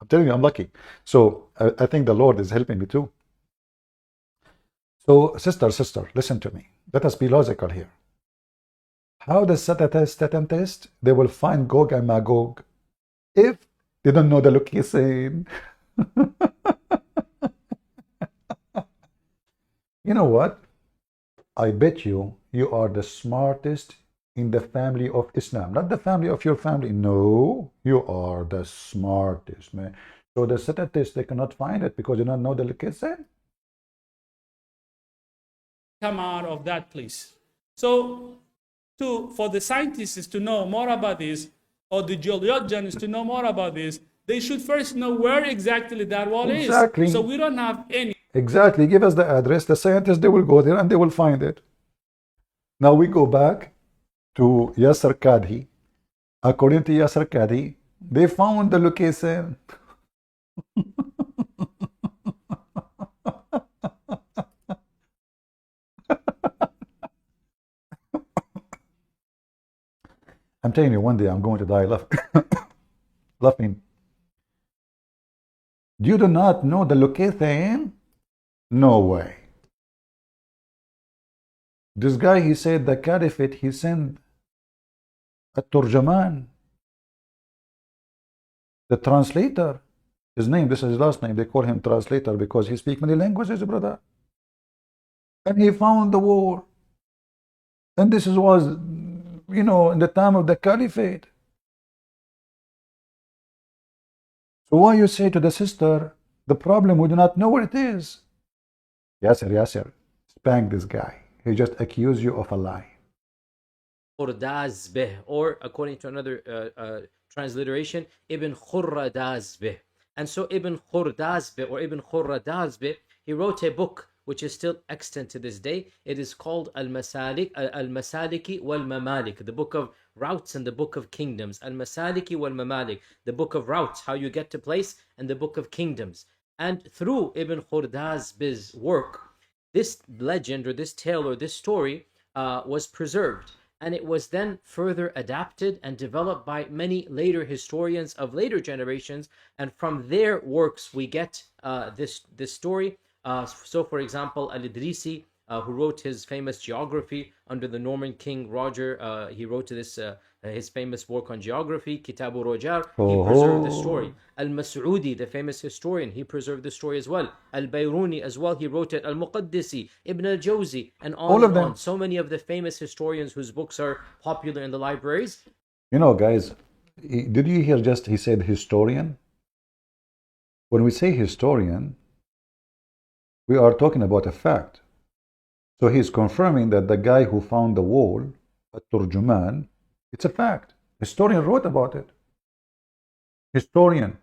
I'm telling you, I'm lucky. So I think the Lord is helping me too. So sister, listen to me. Let us be logical here. How does Satan test? They will find Gog and Magog if they don't know the location. You know what? I bet you are the smartest in the family of Islam. Not the family of your family. No, you are the smartest, man. So the Satan test, they cannot find it because they don't know the location. Come out of that place. So for the scientists to know more about this, or the geologians to know more about this, they should first know where exactly that wall Exactly. is. So we don't have any. Exactly. Give us the address. The scientists, they will go there and they will find it. Now we go back to Yasser Qadhi. According to Yasser Qadhi, they found the location. I'm telling you, one day I'm going to die laughing. You do not know the location? No way. This guy, he said the caliphate, he sent a turjaman, the translator. His name, this is his last name. They call him translator because he speaks many languages, brother. And he found the wall. And this was, you know, in the time of the caliphate. So why you say to the sister, the problem, we do not know where it is? Yasser, spank this guy. He just accused you of a lie. Or according to another transliteration, Ibn Khurradazbeh. And so Ibn Khurdazbeh or Ibn Khurradazbeh, he wrote a book which is still extant to this day. It is called Al-Masaliki wal-Mamalik, the book of routes and the book of kingdoms. Al-Masaliki wal-Mamalik, the book of routes, how you get to place, and the book of kingdoms. And through Ibn Khurdazbeh's work, this legend or this tale or this story was preserved. And it was then further adapted and developed by many later historians of later generations. And from their works, we get this story. So, for example, Al-Idrisi, who wrote his famous geography under the Norman king Roger, he wrote this his famous work on geography, Kitabu Rojar. He preserved the story. Al-Mas'udi, the famous historian, he preserved the story as well. Al-Bayruni as well, he wrote it. Al-Muqaddisi, Ibn al-Jawzi, and on and on. So many of the famous historians whose books are popular in the libraries. You know, guys, did you hear just he said historian? When we say historian, we are talking about a fact. So he's confirming that the guy who found the wall, a turjuman, it's a fact. Historian wrote about it. Historian.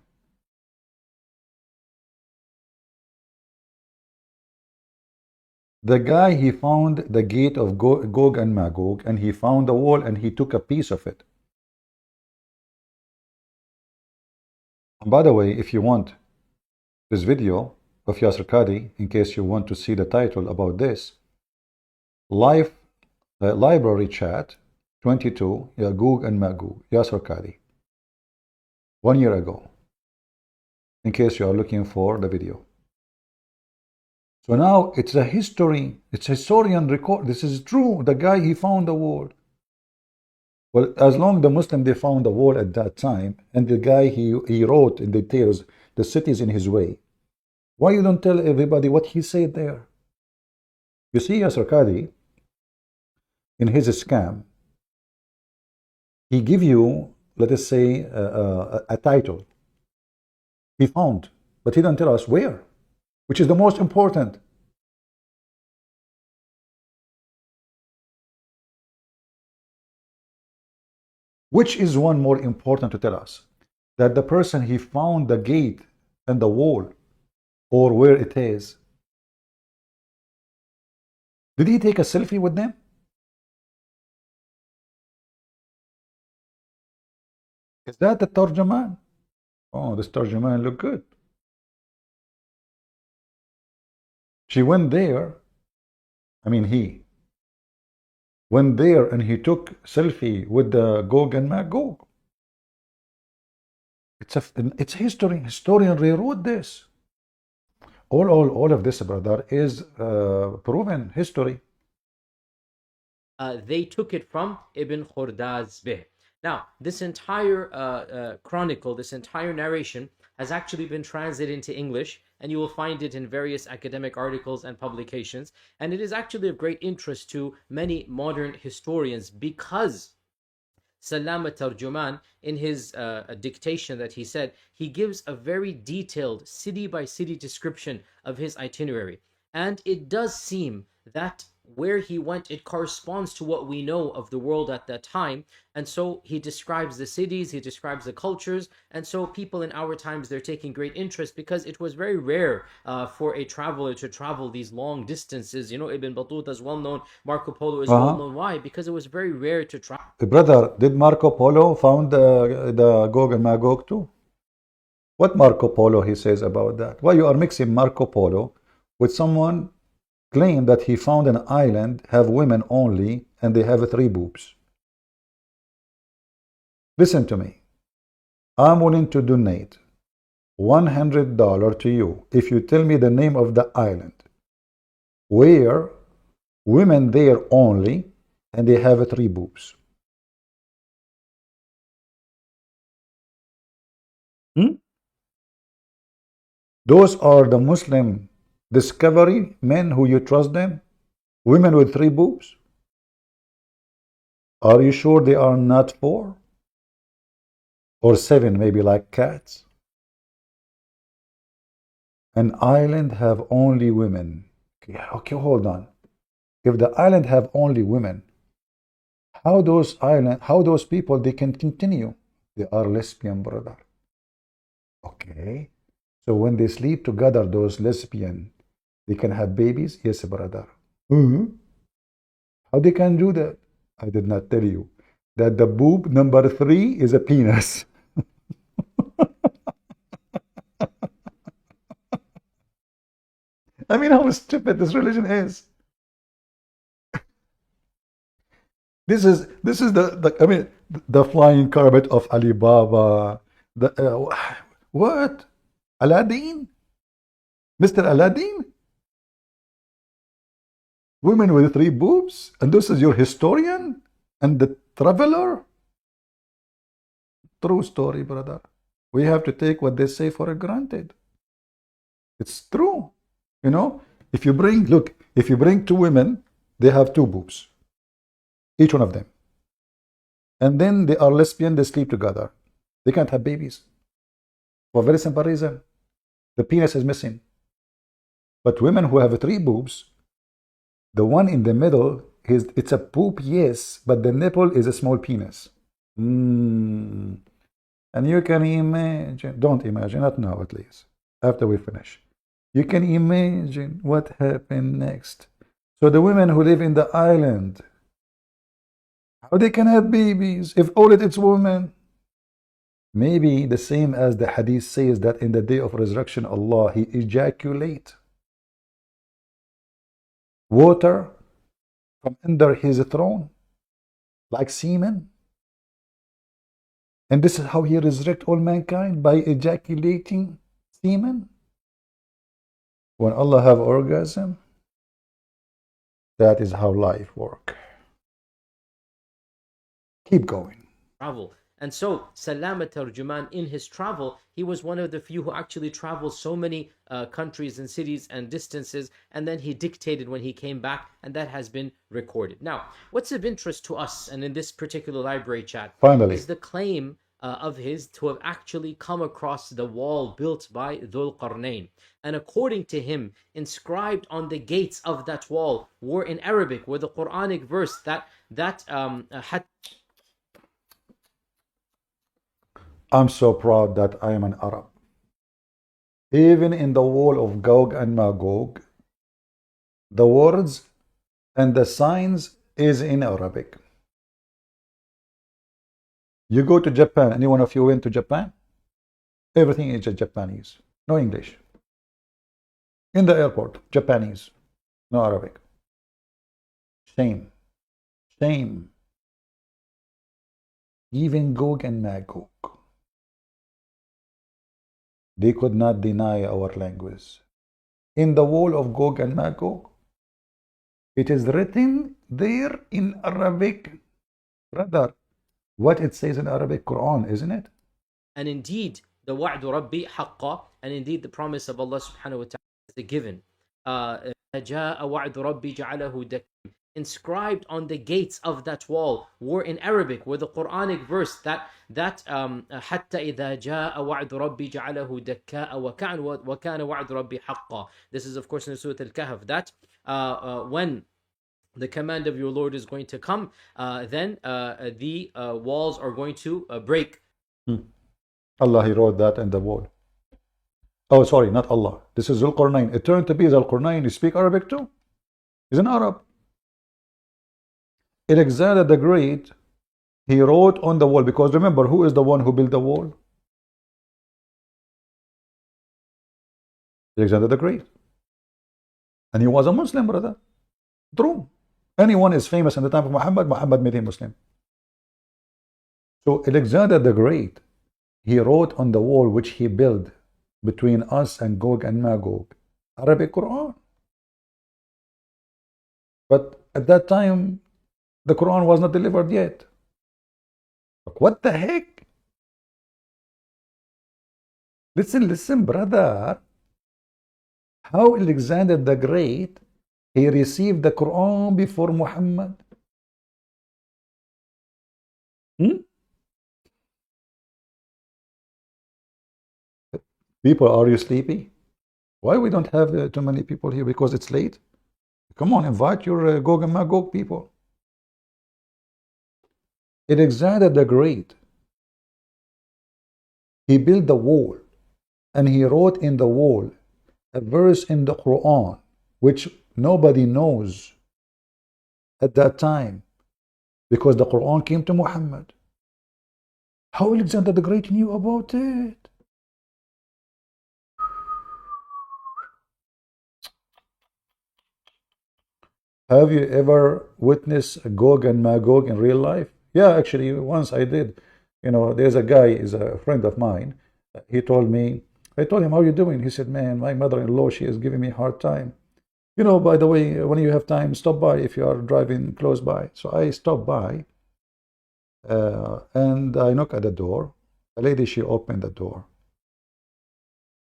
The guy, he found the gate of Gog and Magog, and he found the wall, and he took a piece of it. And by the way, if you want this video of Yasser Qadhi, in case you want to see the title about this, library chat 22, Gog and Magog, Yasser Qadhi, 1 year ago, in case you are looking for the video. So now it's a history, it's historian record. This is true. The guy, he found the wall. Well, as long the Muslim, they found the wall at that time, and the guy, he wrote in details the cities in his way. Why you don't tell everybody what he said there? You see, Yasser Qadhi, in his scam, he give you, let us say, a title. He found, but he don't tell us where, which is the most important. Which is one more important to tell us? That the person, he found the gate and the wall, or where it is. Did he take a selfie with them? Is that the Tarjaman? Oh, this Tarjaman look good. She went there, he went there and he took selfie with the Gog and Magog. It's history. Historian rewrote this. All of this, brother, is proven history. They took it from Ibn Khordazbeh. Now, this entire chronicle, this entire narration, has actually been translated into English, and you will find it in various academic articles and publications. And it is actually of great interest to many modern historians because Salama Tarjuman, in his dictation that he said, he gives a very detailed city by city description of his itinerary. And it does seem that where he went, it corresponds to what we know of the world at that time. And so he describes the cities, he describes the cultures. And so people in our times, they're taking great interest because it was very rare for a traveler to travel these long distances. You know, Ibn Battuta is well known, Marco Polo is well known. Why? Because it was very rare to travel. Brother, did Marco Polo found the Gog and Magog too? What Marco Polo he says about that? Why you are mixing Marco Polo with someone claim that he found an island, have women only, and they have 3 boobs? Listen to me. I'm willing to donate $100 to you if you tell me the name of the island where women there only and they have 3 boobs. Those are the Muslim discovery men who you trust them? Women with 3 boobs? Are you sure they are not 4? Or 7, maybe like cats? An island have only women. Okay, hold on. If the island have only women, how those people they can continue? They are lesbian, brother. Okay. So when they sleep together, those lesbian, they can have babies? Yes, brother. How they can do that? I did not tell you that the boob number 3 is a penis. I mean, how stupid this religion is. This is the flying carpet of Alibaba. What? Aladdin? Mr. Aladdin? Women with 3 boobs? And this is your historian? And the traveler? True story, brother. We have to take what they say for granted. It's true. You know, if you bring 2 women, they have 2 boobs. Each one of them. And then they are lesbian, they sleep together. They can't have babies. For a very simple reason. The penis is missing. But women who have 3 boobs, the one in the middle, it's a boob, yes, but the nipple is a small penis. And you can imagine, don't imagine, not now at least, after we finish. You can imagine what happened next. So the women who live in the island, how they can have babies if all it's women? Maybe the same as the hadith says that in the day of resurrection, Allah, He ejaculate water from under His throne like semen. And this is how He resurrect all mankind, by ejaculating semen. When Allah have orgasm, that is how life works. Keep going. Travel. And so Salama Tarjuman, in his travel, he was one of the few who actually traveled so many countries and cities and distances, and then he dictated when he came back, and that has been recorded. Now, what's of interest to us, and in this particular library chat, Finally, is the claim of his to have actually come across the wall built by Dhul Qarnayn. And according to him, inscribed on the gates of that wall were in Arabic, were the Quranic verse I'm so proud that I am an Arab. Even in the wall of Gog and Magog, the words and the signs is in Arabic. You go to Japan, any one of you went to Japan? Everything is just Japanese, no English. In the airport, Japanese, no Arabic. Shame. Shame. Even Gog and Magog. They could not deny our language. In the wall of Gog and Magog, it is written there in Arabic, brother. What it says in Arabic Quran, isn't it? And indeed, the wa'du Rabbi haqqa, and indeed the promise of Allah subhanahu wa ta'ala is a given. جاء وعد ربي جعله دكا. Inscribed on the gates of that wall were in Arabic, were the Quranic verse that حتى إذا جاء وعد ربي جعله دكاء وكان وعد ربي حقا. This is of course in Surah Al-Kahf, that when the command of your Lord is going to come, then the walls are going to break. Allah, He wrote that in the wall. Oh, sorry, not Allah. This is Zulqarnain. It turned to be Zulqarnain. You speak Arabic too? He's an Arab. Alexander the Great, he wrote on the wall, because remember, who is the one who built the wall? Alexander the Great. And he was a Muslim, brother. True. Anyone is famous in the time of Muhammad, Muhammad made him Muslim. So Alexander the Great, he wrote on the wall which he built between us and Gog and Magog, Arabic Quran. But at that time, the Quran was not delivered yet. What the heck? Listen, brother. How Alexander the Great, he received the Quran before Muhammad? People, are you sleepy? Why we don't have too many people here? Because it's late? Come on, invite your Gog and Magog people. Alexander the Great, he built the wall, and he wrote in the wall a verse in the Quran which nobody knows at that time, because the Quran came to Muhammad. How Alexander the Great knew about it? Have you ever witnessed Gog and Magog in real life? Yeah, actually, once I did. You know, there's a guy, is a friend of mine. He told me, I told him, how are you doing? He said, man, my mother-in-law, she is giving me a hard time. You know, by the way, when you have time, stop by if you are driving close by. So I stopped by, and I knocked at the door. A lady, she opened the door.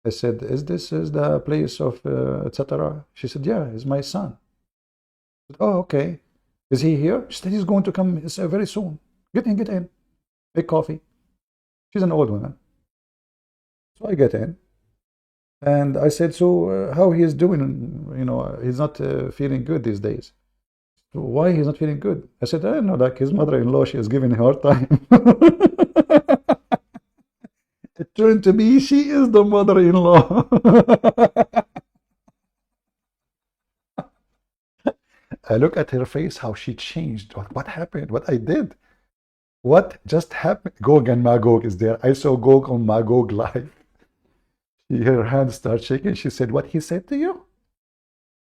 I said, is this the place of etc.? She said, yeah, it's my son. I said, oh, okay. Is he here? She said, he's going to come very soon. Get in. Make coffee. She's an old woman. So I get in. And I said, so how he is doing? You know, he's not feeling good these days. So why he's not feeling good? I said, I don't know, like his mother-in-law, she is giving him a hard time. It turned to be, she is the mother-in-law. I look at her face, how she changed. What happened? What I did? What just happened? Gog and Magog is there. I saw Gog and Magog live. Her hand started shaking. She said, what he said to you?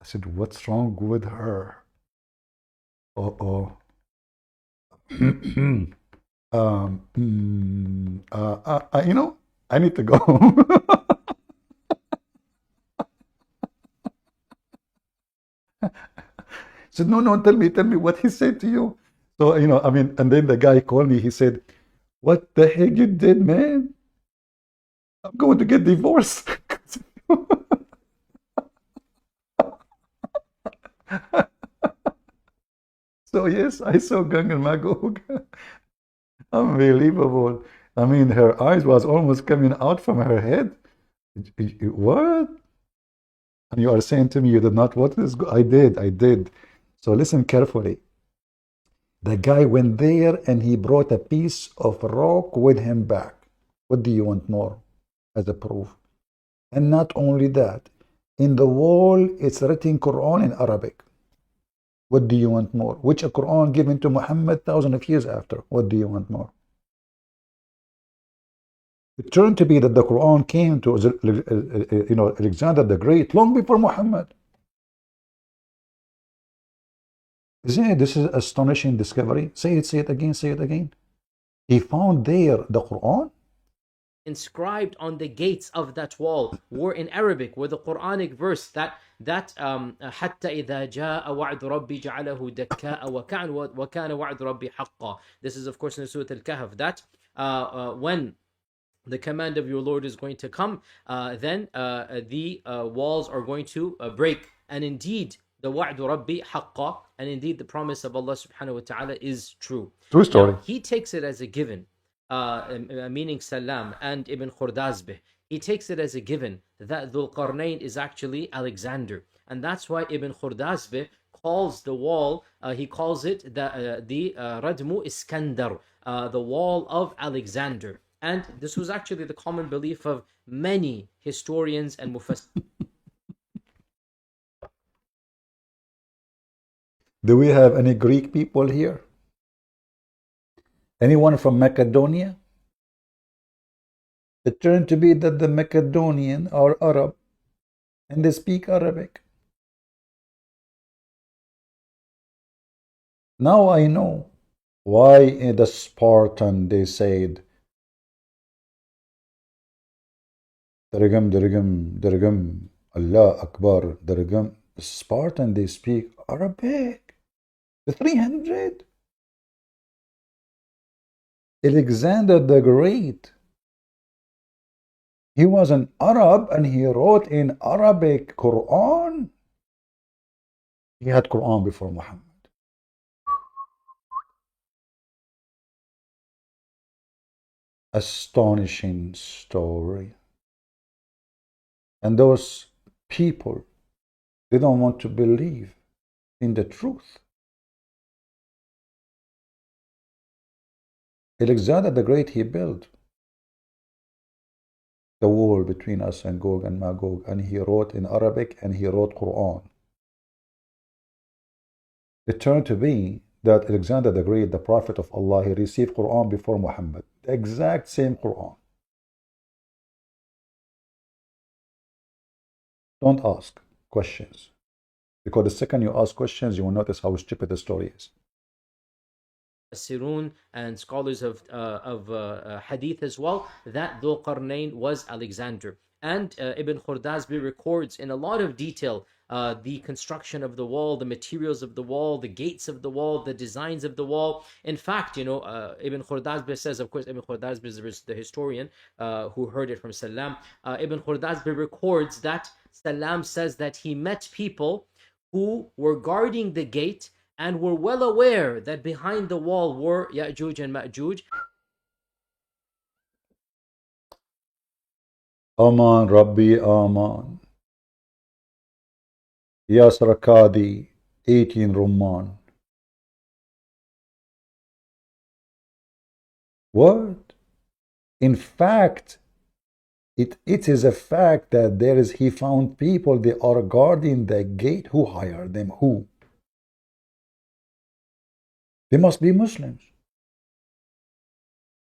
I said, what's wrong with her? You know, I need to go. I said, no, tell me what he said to you. So, you know, I mean, and then the guy called me, he said, what the heck you did, man? I'm going to get divorced. So yes, I saw Gog and Magog. Unbelievable. I mean, her eyes was almost coming out from her head. What? And you are saying to me you did not watch this? I did. So listen carefully. The guy went there and he brought a piece of rock with him back. What do you want more as a proof? And not only that, in the wall it's written Quran in Arabic. What do you want more? Which a Quran given to Muhammad thousands of years after. What do you want more? It turned to be that the Quran came to you know, Alexander the Great long before Muhammad. Isn't it? This is an astonishing discovery. Say it again. He found there the Quran. inscribed on the gates of that wall were in Arabic, were the Quranic verse that حتى إذا جاء وعد ربي جعله دكاء وكان وعد ربي حقا. This is of course in Surah Al-Kahf, that when the command of your Lord is going to come, then the walls are going to break. And indeed, the wa'd Rabbi haqqa, and indeed the promise of Allah subhanahu wa ta'ala is true. True story. Now, he takes it as a given, meaning Salam and Ibn Khurdazbeh. He takes it as a given that Dhul Qarnayn is actually Alexander. And that's why Ibn Khurdazbeh calls the wall, he calls it the Radmu Iskandar, the wall of Alexander. And this was actually the common belief of many historians and mufassirin. Do we have any Greek people here? Anyone from Macedonia? It turned to be that the Macedonian are Arab and they speak Arabic. Now I know why in the Spartan they said Dargam, Dargam, Dargam, Allah Akbar, Dargam. The Spartan, they speak Arabic. The 300. Alexander the Great, he was an Arab and he wrote in Arabic Quran. He had Quran before Muhammad. Astonishing story. And those people, they don't want to believe in the truth. Alexander the Great, he built the wall between us and Gog and Magog, and he wrote in Arabic and he wrote Quran. It turned to be that Alexander the Great, the prophet of Allah, he received Quran before Muhammad, the exact same Quran. Don't ask questions, because the second you ask questions, you will notice how stupid the story is. And scholars of Hadith as well, that Dhul Qarnayn was Alexander. And Ibn Khurdazbeh records in a lot of detail the construction of the wall, the materials of the wall, the gates of the wall, the designs of the wall. In fact, Ibn Khurdazbeh says, of course, Ibn Khurdazbeh is the historian who heard it from Salam. Ibn Khurdazbeh records that Salam says that he met people who were guarding the gate and were well aware that behind the wall were Ya'juj and Ma'juj. Aman Rabbi Aman. Yas Rakadi, 18 Rumman. What? In fact, it is a fact that he found people, they are guarding the gate. Who hired them? Who? They must be Muslims.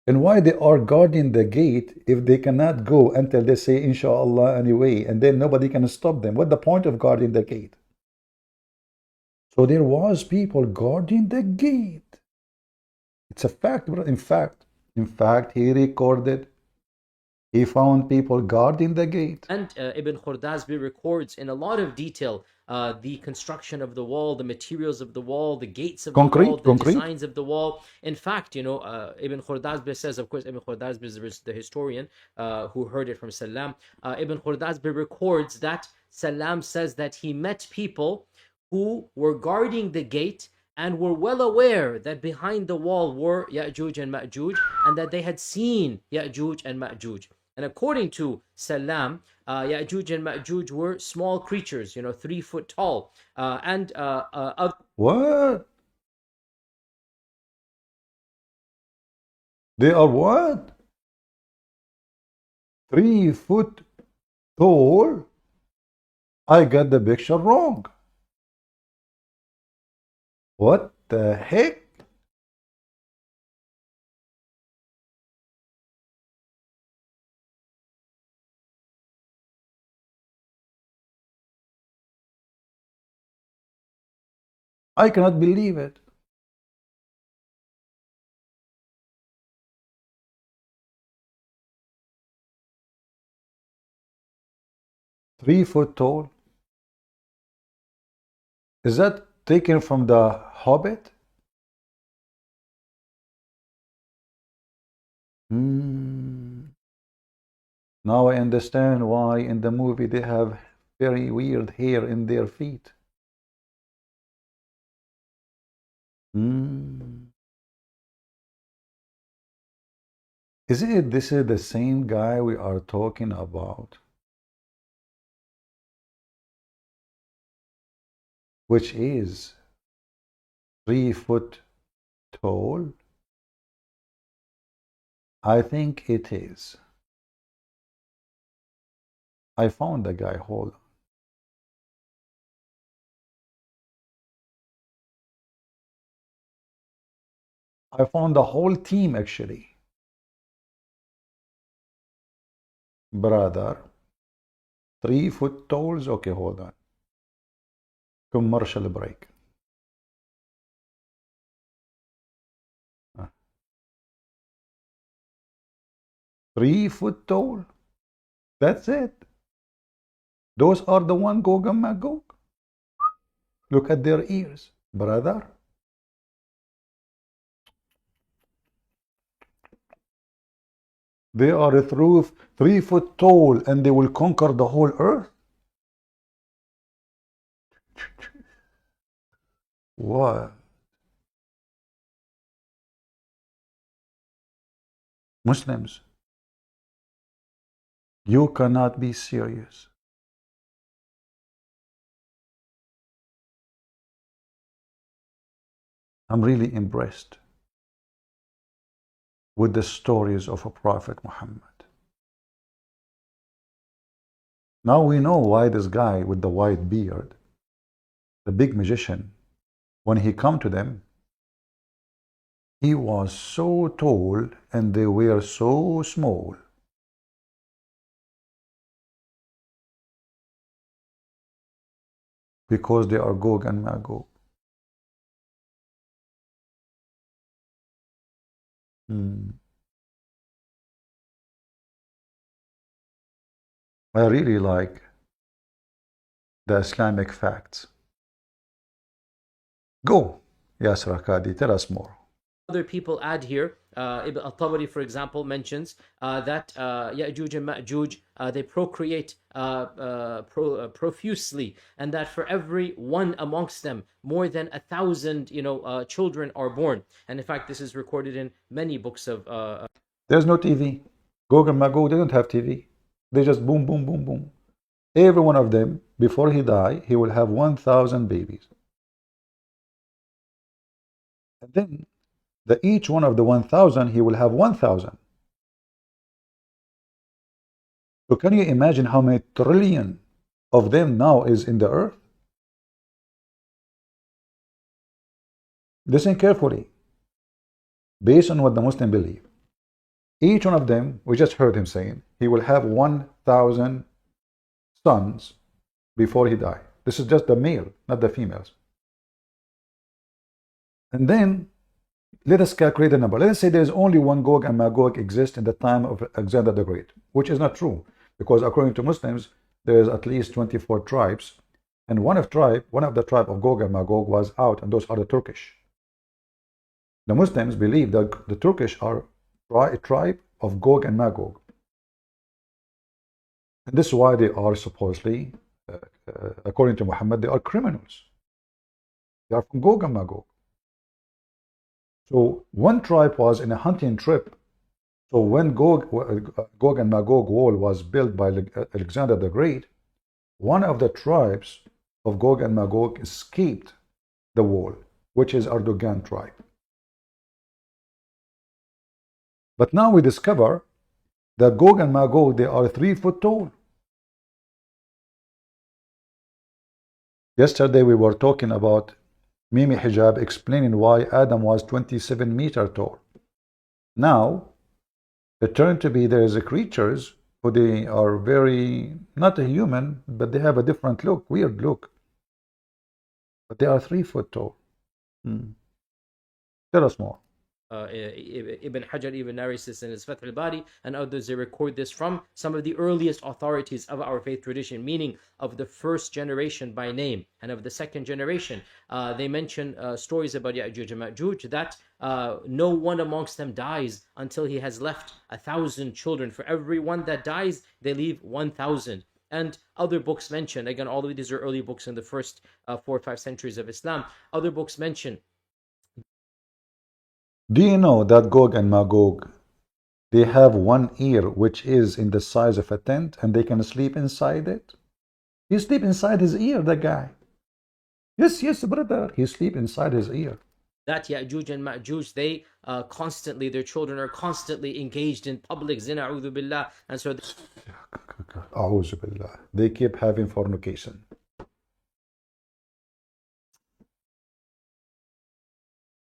And why they are guarding the gate if they cannot go until they say inshallah anyway, and then nobody can stop them? What's the point of guarding the gate? So there was people guarding the gate. It's a fact, bro. In fact, he recorded, he found people guarding the gate. And Ibn Khurdazbeh records in a lot of detail the construction of the wall, the materials of the wall, the gates of the wall, the designs of the wall. In fact, Ibn Khurdazbeh says, of course, Ibn Khurdazbeh is the historian who heard it from Salam. Ibn Khurdazbeh records that Salam says that he met people who were guarding the gate and were well aware that behind the wall were Ya'juj and Ma'juj, and that they had seen Ya'juj and Ma'juj. And according to Salam, Ya'juj and Ma'juj were small creatures, 3 foot tall. What? They are what? 3 foot tall? I got the picture wrong. What the heck? I cannot believe it. 3 foot tall? Is that taken from the Hobbit? Now I understand why in the movie they have very weird hair in their feet. Is it this is the same guy we are talking about? Which is 3 foot tall? I think it is. I found the guy. Hold on. I found the whole team actually. Brother. 3 foot talls? Okay, hold on. Commercial break. 3 foot tall? That's it. Those are the one Gog and Magog. Look at their ears, brother. They are through 3 foot tall and they will conquer the whole earth. What? Muslims, you cannot be serious. I'm really impressed with the stories of a Prophet Muhammad. Now we know why this guy with the white beard, the big magician, when he come to them, he was so tall and they were so small. Because they are Gog and Magog. I really like the Islamic facts. Go, Yasir Rakadi, tell us more. Other people add here, Ibn al-Tabari, for example, mentions that Ya'juj and Ma'juj, they procreate profusely, and that for every one amongst them, more than 1,000, children are born. And in fact, this is recorded in many books of. There's no TV. Gog and Magog, they don't have TV. They just boom, boom, boom, boom. Every one of them, before he die, he will have 1,000 babies. And then each one of the 1,000, he will have 1,000. So can you imagine how many trillion of them now is in the earth? Listen carefully. Based on what the Muslim believe, each one of them, we just heard him saying, he will have 1,000 sons before he die. This is just the male, not the females. And then let us calculate the number. Let us say there is only one Gog and Magog exist in the time of Alexander the Great, which is not true, because according to Muslims, there is at least 24 tribes, and one of the tribe of Gog and Magog was out, and those are the Turkish. The Muslims believe that the Turkish are a tribe of Gog and Magog, and this is why they are supposedly, according to Muhammad, they are criminals. They are from Gog and Magog. So one tribe was in a hunting trip. So when Gog and Magog wall was built by Alexander the Great, one of the tribes of Gog and Magog escaped the wall, which is Erdogan tribe. But now we discover that Gog and Magog, they are 3 foot tall. Yesterday we were talking about Mimi Hijab explaining why Adam was 27 meters tall. Now, it turned to be there is a creatures who they are very, not a human, but they have a different look, weird look. But they are 3 foot tall. Tell us more. Ibn Hajar even narrates this in his Fath al-Bari, and others, they record this from some of the earliest authorities of our faith tradition, meaning of the first generation by name and of the second generation. They mention stories about Ya'juj and Ma'juj, that no one amongst them dies until he has left 1,000 children. For every one that dies, they leave 1,000. And other books mention, again, all of these are early books in the first 4 or 5 centuries of Islam. Other books mention. Do you know that Gog and Magog, they have one ear which is in the size of a tent, and they can sleep inside it? He sleep inside his ear, the guy. Yes, yes, brother. He sleep inside his ear. That Ya'juj and Ma'juj, they constantly, their children are constantly engaged in public zina, a'udhu billah, and so A'udhu billah. They keep having fornication.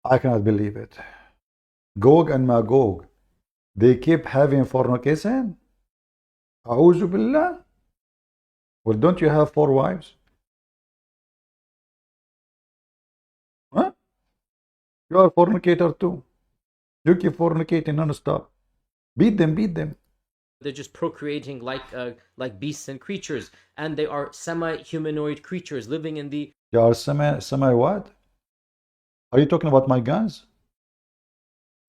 I cannot believe it. Gog and Magog, they keep having fornication? A'udhu billah. Well, don't you have 4 wives? Huh? You are a fornicator too. You keep fornicating non-stop. Beat them, beat them. They're just procreating like beasts and creatures, and they are semi-humanoid creatures living in the. You are semi what? Are you talking about my guns?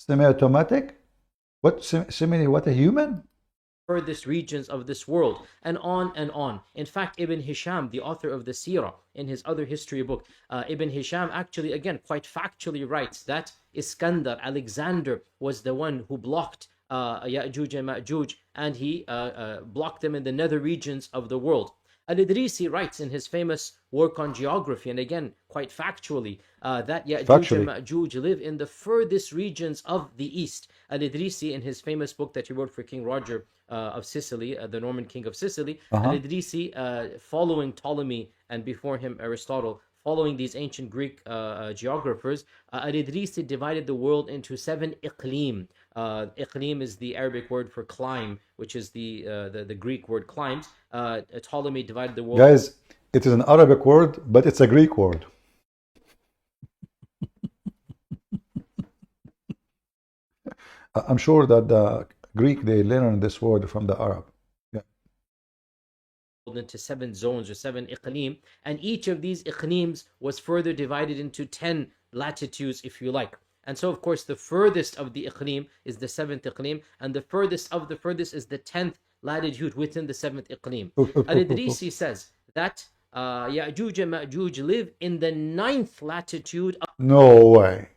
Semi-automatic? What semi? What, a human? Furthest regions of this world, and on and on. In fact, Ibn Hisham, the author of the Seerah, in his other history book, Ibn Hisham actually, again, quite factually writes that Iskandar, Alexander, was the one who blocked Ya'juj and Ma'juj, and he blocked them in the nether regions of the world. Al-Idrisi writes in his famous work on geography, and again, quite factually, that Ya'juj and Ma'juj live in the furthest regions of the east. Al-Idrisi, in his famous book that he wrote for King Roger of Sicily, the Norman king of Sicily, Al-Idrisi, following Ptolemy and before him Aristotle, following these ancient Greek geographers, Al-Idrisi divided the world into 7 iqlim. Iqlim is the Arabic word for climb, which is the Greek word climbs. Ptolemy divided the world. Guys, it is an Arabic word, but it's a Greek word. I'm sure that the Greek, they learned this word from the Arab. Yeah. Into 7 zones or 7 iqlim, and each of these iqlims was further divided into 10 latitudes, if you like. And so, of course, the furthest of the iqlim is the 7th iqlim, and the furthest of the furthest is the 10th latitude within the 7th iqlim. Al-Idrisi says that Ya'juj and Ma'juj live in the 9th latitude. No way.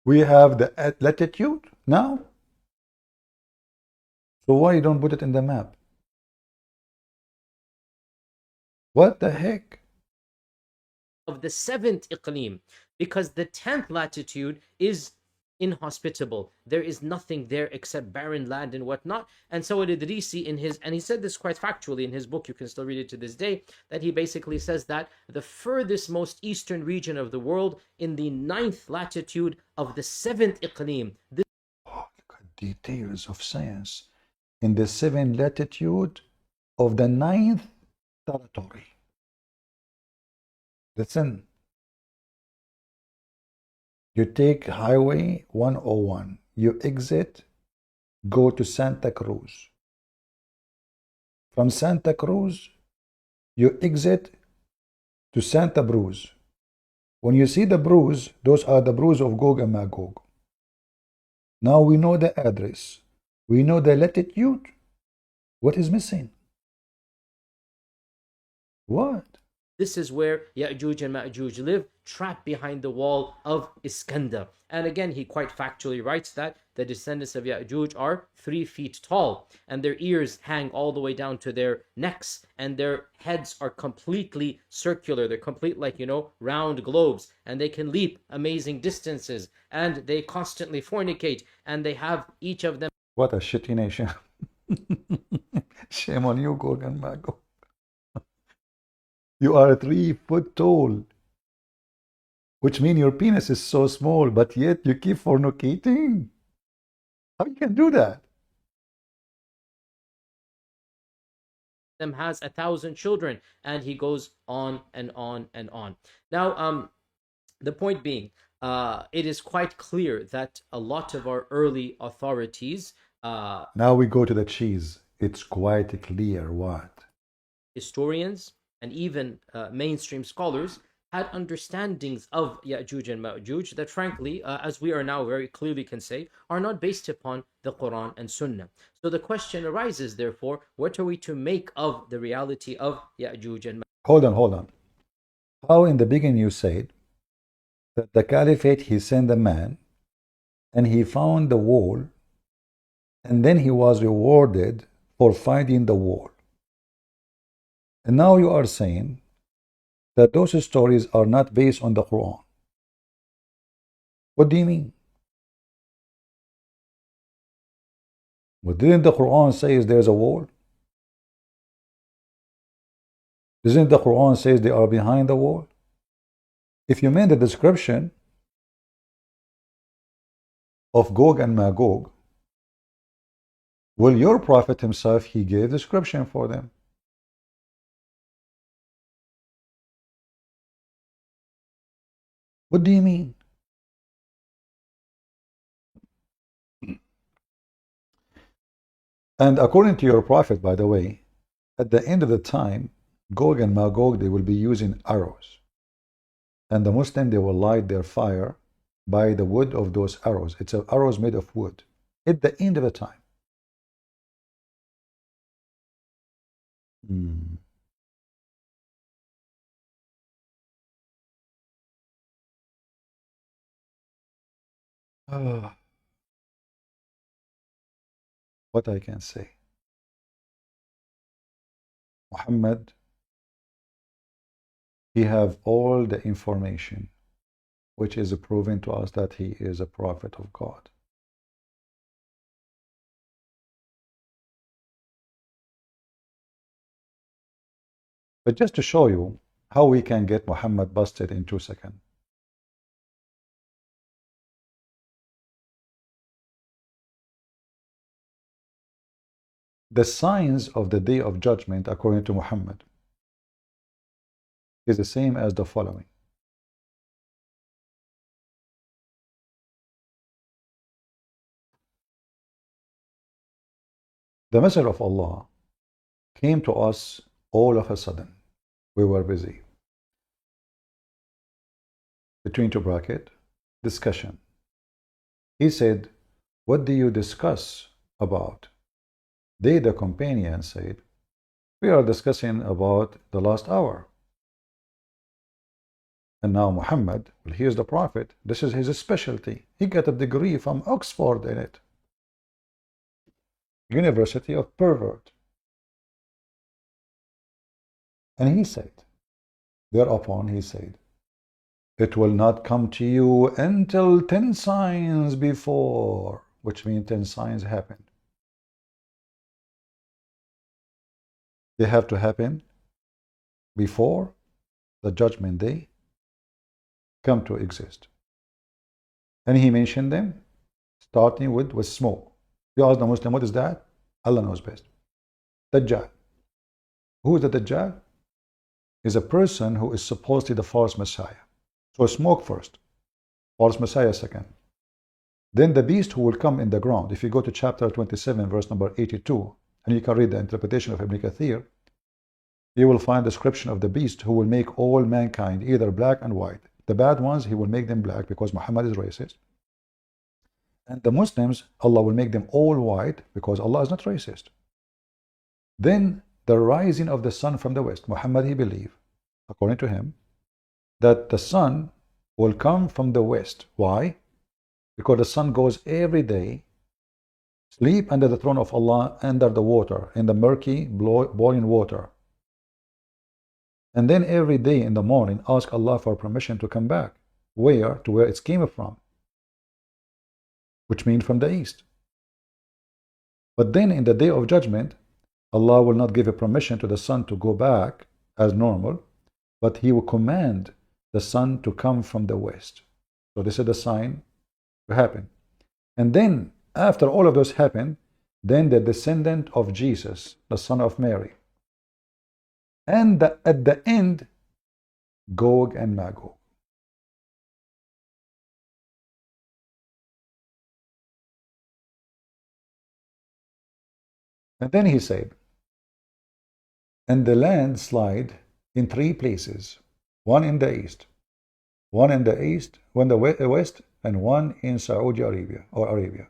We have the latitude now? So why you don't put it in the map? What the heck? Of the 7th iqlim, because the 10th latitude is inhospitable. There is nothing there except barren land and whatnot. And so Al-Idrisi in his, and he said this quite factually in his book, you can still read it to this day, that he basically says that the furthest most eastern region of the world in the 9th latitude of the 7th iqlim. Oh, look at details of science. In the 7th latitude of the 9th territory. Listen. You take Highway 101. You exit, go to Santa Cruz. From Santa Cruz, you exit to Santa Cruz. When you see the bruise, those are the bruise of Gog and Magog. Now we know the address. We know the latitude. What is missing? What? This is where Ya'juj and Ma'juj live, trapped behind the wall of Iskandar. And again, he quite factually writes that the descendants of Ya'juj are 3 feet tall, and their ears hang all the way down to their necks, and their heads are completely circular. They're complete, like, round globes, and they can leap amazing distances, and they constantly fornicate, and they have each of them. What a shitty nation. Shame on you, Gog and Magog. You are 3 foot tall, which means your penis is so small, but yet you keep fornicating. How you can do that? Them has 1,000 children, and he goes on and on and on. Now, the point being, it is quite clear that a lot of our early authorities, Now we go to the cheese. It's quite clear what? historians, and even mainstream scholars had understandings of Ya'juj and Ma'juj that, frankly, as we are now very clearly can say, are not based upon the Quran and Sunnah. So the question arises, therefore, what are we to make of the reality of Ya'juj and Ma'juj? Hold on. How in the beginning you said that the caliphate, he sent a man and he found the wall, and then he was rewarded for finding the wall. And now you are saying that those stories are not based on the Quran. What do you mean? What didn't the Quran say is there's a wall? Doesn't the Quran say they are behind the wall? If you mean the description of Gog and Magog, well, your prophet himself, he gave description for them. What do you mean? And according to your prophet, by the way, at the end of the time, Gog and Magog, they will be using arrows. And the Muslim, they will light their fire by the wood of those arrows. It's arrows made of wood. At the end of the time. What I can say. Muhammad, he have all the information which is proven to us that he is a prophet of God. But just to show you how we can get Muhammad busted in 2 seconds. The signs of the Day of Judgment, according to Muhammad, is the same as the following. The Messenger of Allah came to us all of a sudden. We were busy. Between two brackets, discussion. He said, what do you discuss about? They, the companions, said, we are discussing about the last hour. And now Muhammad, well, he is the prophet. This is his specialty. He got a degree from Oxford in it. University of Pervert. And he said, thereupon he said, it will not come to you until 10 signs before, which means 10 signs happened. They have to happen before the judgment day come to exist. And he mentioned them, starting with smoke. You ask the Muslim, what is that? Allah knows best. Dajjal. Who is the Dajjal? Is a person who is supposedly the false Messiah. So smoke first, false Messiah second. Then the beast who will come in the ground. If you go to chapter 27, verse number 82, and you can read the interpretation of Ibn Kathir, you will find description of the beast who will make all mankind either black and white. The bad ones, he will make them black because Muhammad is racist. And the Muslims, Allah will make them all white because Allah is not racist. Then the rising of the sun from the west. Muhammad, he believed, according to him, that the sun will come from the west. Why? Because the sun goes every day, sleep under the throne of Allah, under the water, in the murky, boiling water. And then every day in the morning, ask Allah for permission to come back. Where? To where it came from. Which means from the east. But then in the day of judgment, Allah will not give a permission to the sun to go back as normal, but he will command the sun to come from the west. So this is the sign to happen. And then after all of those happen, then the descendant of Jesus, the son of Mary, and at the end, Gog and Magog. And then he said, and the land slide in 3 places, one in the east, one in the east, one in the west, and one in Saudi Arabia or Arabia.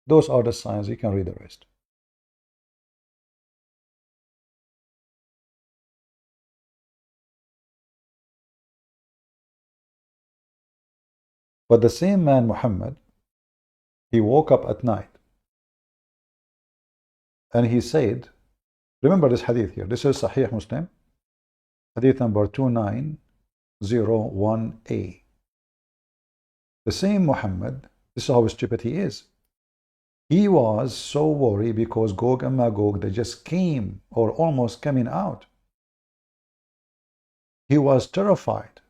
Those are the signs. You can read the rest. But the same man, Muhammad, he woke up at night and he said, remember this hadith here. This is Sahih Muslim, hadith number 2901a. The same Muhammad, this is how stupid he is. He was so worried because Gog and Magog, they just came or almost coming out. He was terrified.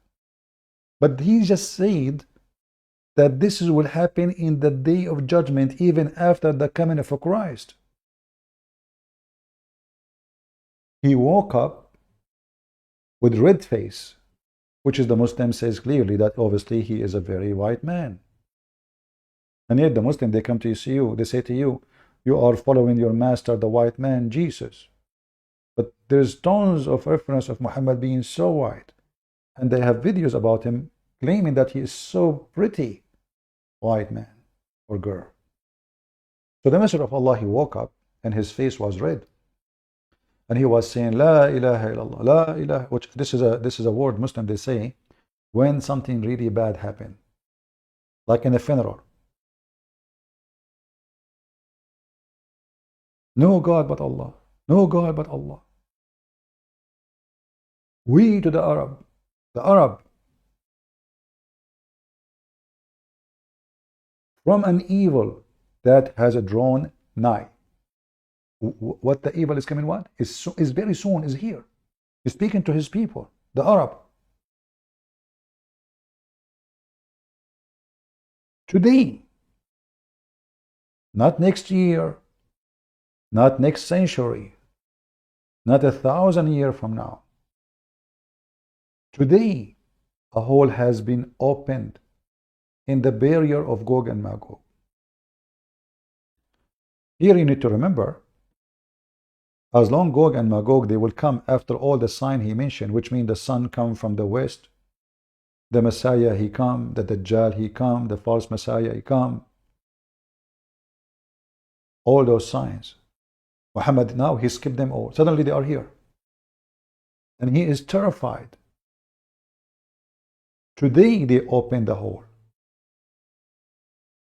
But he just said that this will happen in the day of judgment, even after the coming of Christ. He woke up with red face, which is the Muslim says clearly that obviously he is a very white man. And yet the Muslim, they come to see you, they say to you, you are following your master, the white man, Jesus. But there's tons of reference of Muhammad being so white. And they have videos about him claiming that he is so pretty, white man or girl. So the Messenger of Allah, he woke up and his face was red. And he was saying, La ilaha illallah, La ilaha, which this is a word Muslim they say when something really bad happened. Like in a funeral. No God but Allah. No God but Allah. We to the Arab. The Arab. From an evil that has drawn nigh. What the evil is coming, what? Is very soon, is here. He's speaking to his people, the Arab. Today. Not next year. Not next century. Not 1,000 years from now. Today, a hole has been opened in the barrier of Gog and Magog. Here you need to remember, as long Gog and Magog, they will come after all the sign he mentioned, which means the sun come from the west, the Messiah he come, the Dajjal he come, the false Messiah he come. All those signs. Muhammad now, he skipped them all. Suddenly they are here. And he is terrified. Today they open the hole.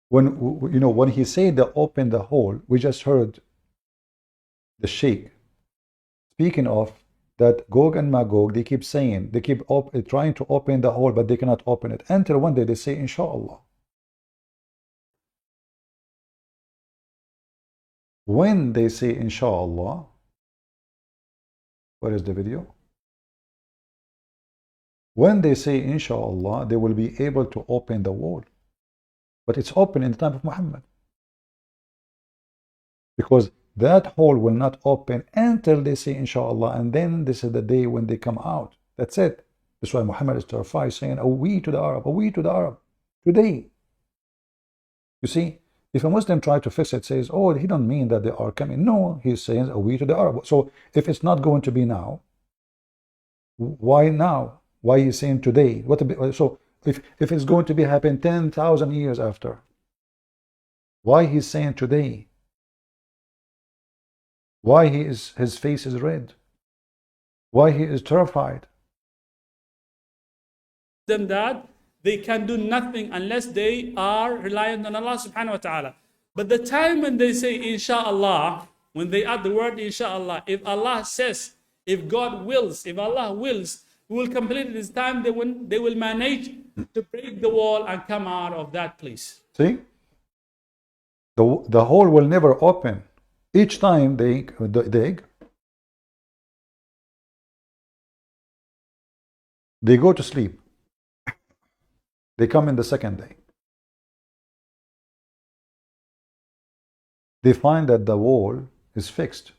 When he said they open the hole, we just heard the Sheikh speaking of that Gog and Magog, they keep saying, they keep trying to open the hole, but they cannot open it until one day they say, Inshallah. When they say Inshallah, where is the video? When they say Inshallah, they will be able to open the wall. But it's open in the time of Muhammad. Because that hole will not open until they say Inshallah, and then this is the day when they come out. That's it. That's why Muhammad is terrified, saying, "Oh, we to the Arab, oh, we to the Arab." Today. You see, if a Muslim tries to fix it, says, "Oh, he don't mean that they are coming." No, he's saying, "Oh, we to the Arab." So if it's not going to be now, why now? Why he's saying today? So if it's going to be happen 10,000 years after, why he's saying today? Why his face is red? Why he is terrified? Them that they can do nothing unless they are reliant on Allah subhanahu wa ta'ala. But the time when they say Inshallah, when they add the word Inshallah, if Allah says, if God wills, if Allah wills, we will complete this time, they will manage to break the wall and come out of that place. See? The hole will never open. Each time they dig, they go to sleep. They come in the second day. They find that the wall is fixed.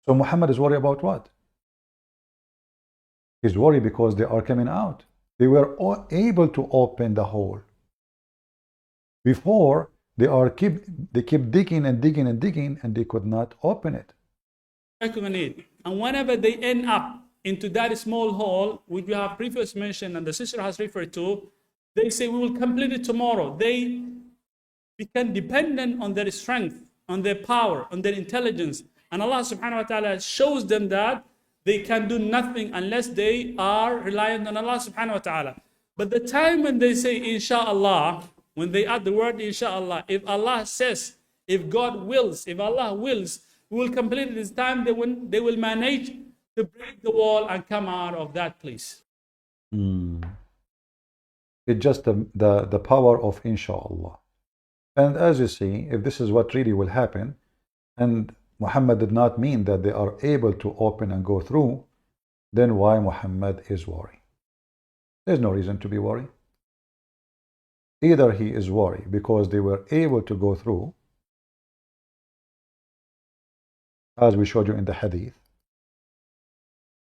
So Muhammad is worried about what? He's worried because they are coming out. They were able to open the hole. Before, they keep digging and digging and digging, and they could not open it. On it. And whenever they end up into that small hole, which we have previously mentioned and the sister has referred to, they say we will complete it tomorrow. They become dependent on their strength, on their power, on their intelligence. And Allah subhanahu wa ta'ala shows them that they can do nothing unless they are reliant on Allah subhanahu wa ta'ala. But the time when they say inshallah, when they add the word inshallah, if Allah says, if God wills, if Allah wills, we will complete it this time, they will manage to break the wall and come out of that place. It's just the power of inshallah. And as you see, if this is what really will happen, and Muhammad did not mean that they are able to open and go through, then why Muhammad is worried? There's no reason to be worried. Either he is worried because they were able to go through, as we showed you in the hadith,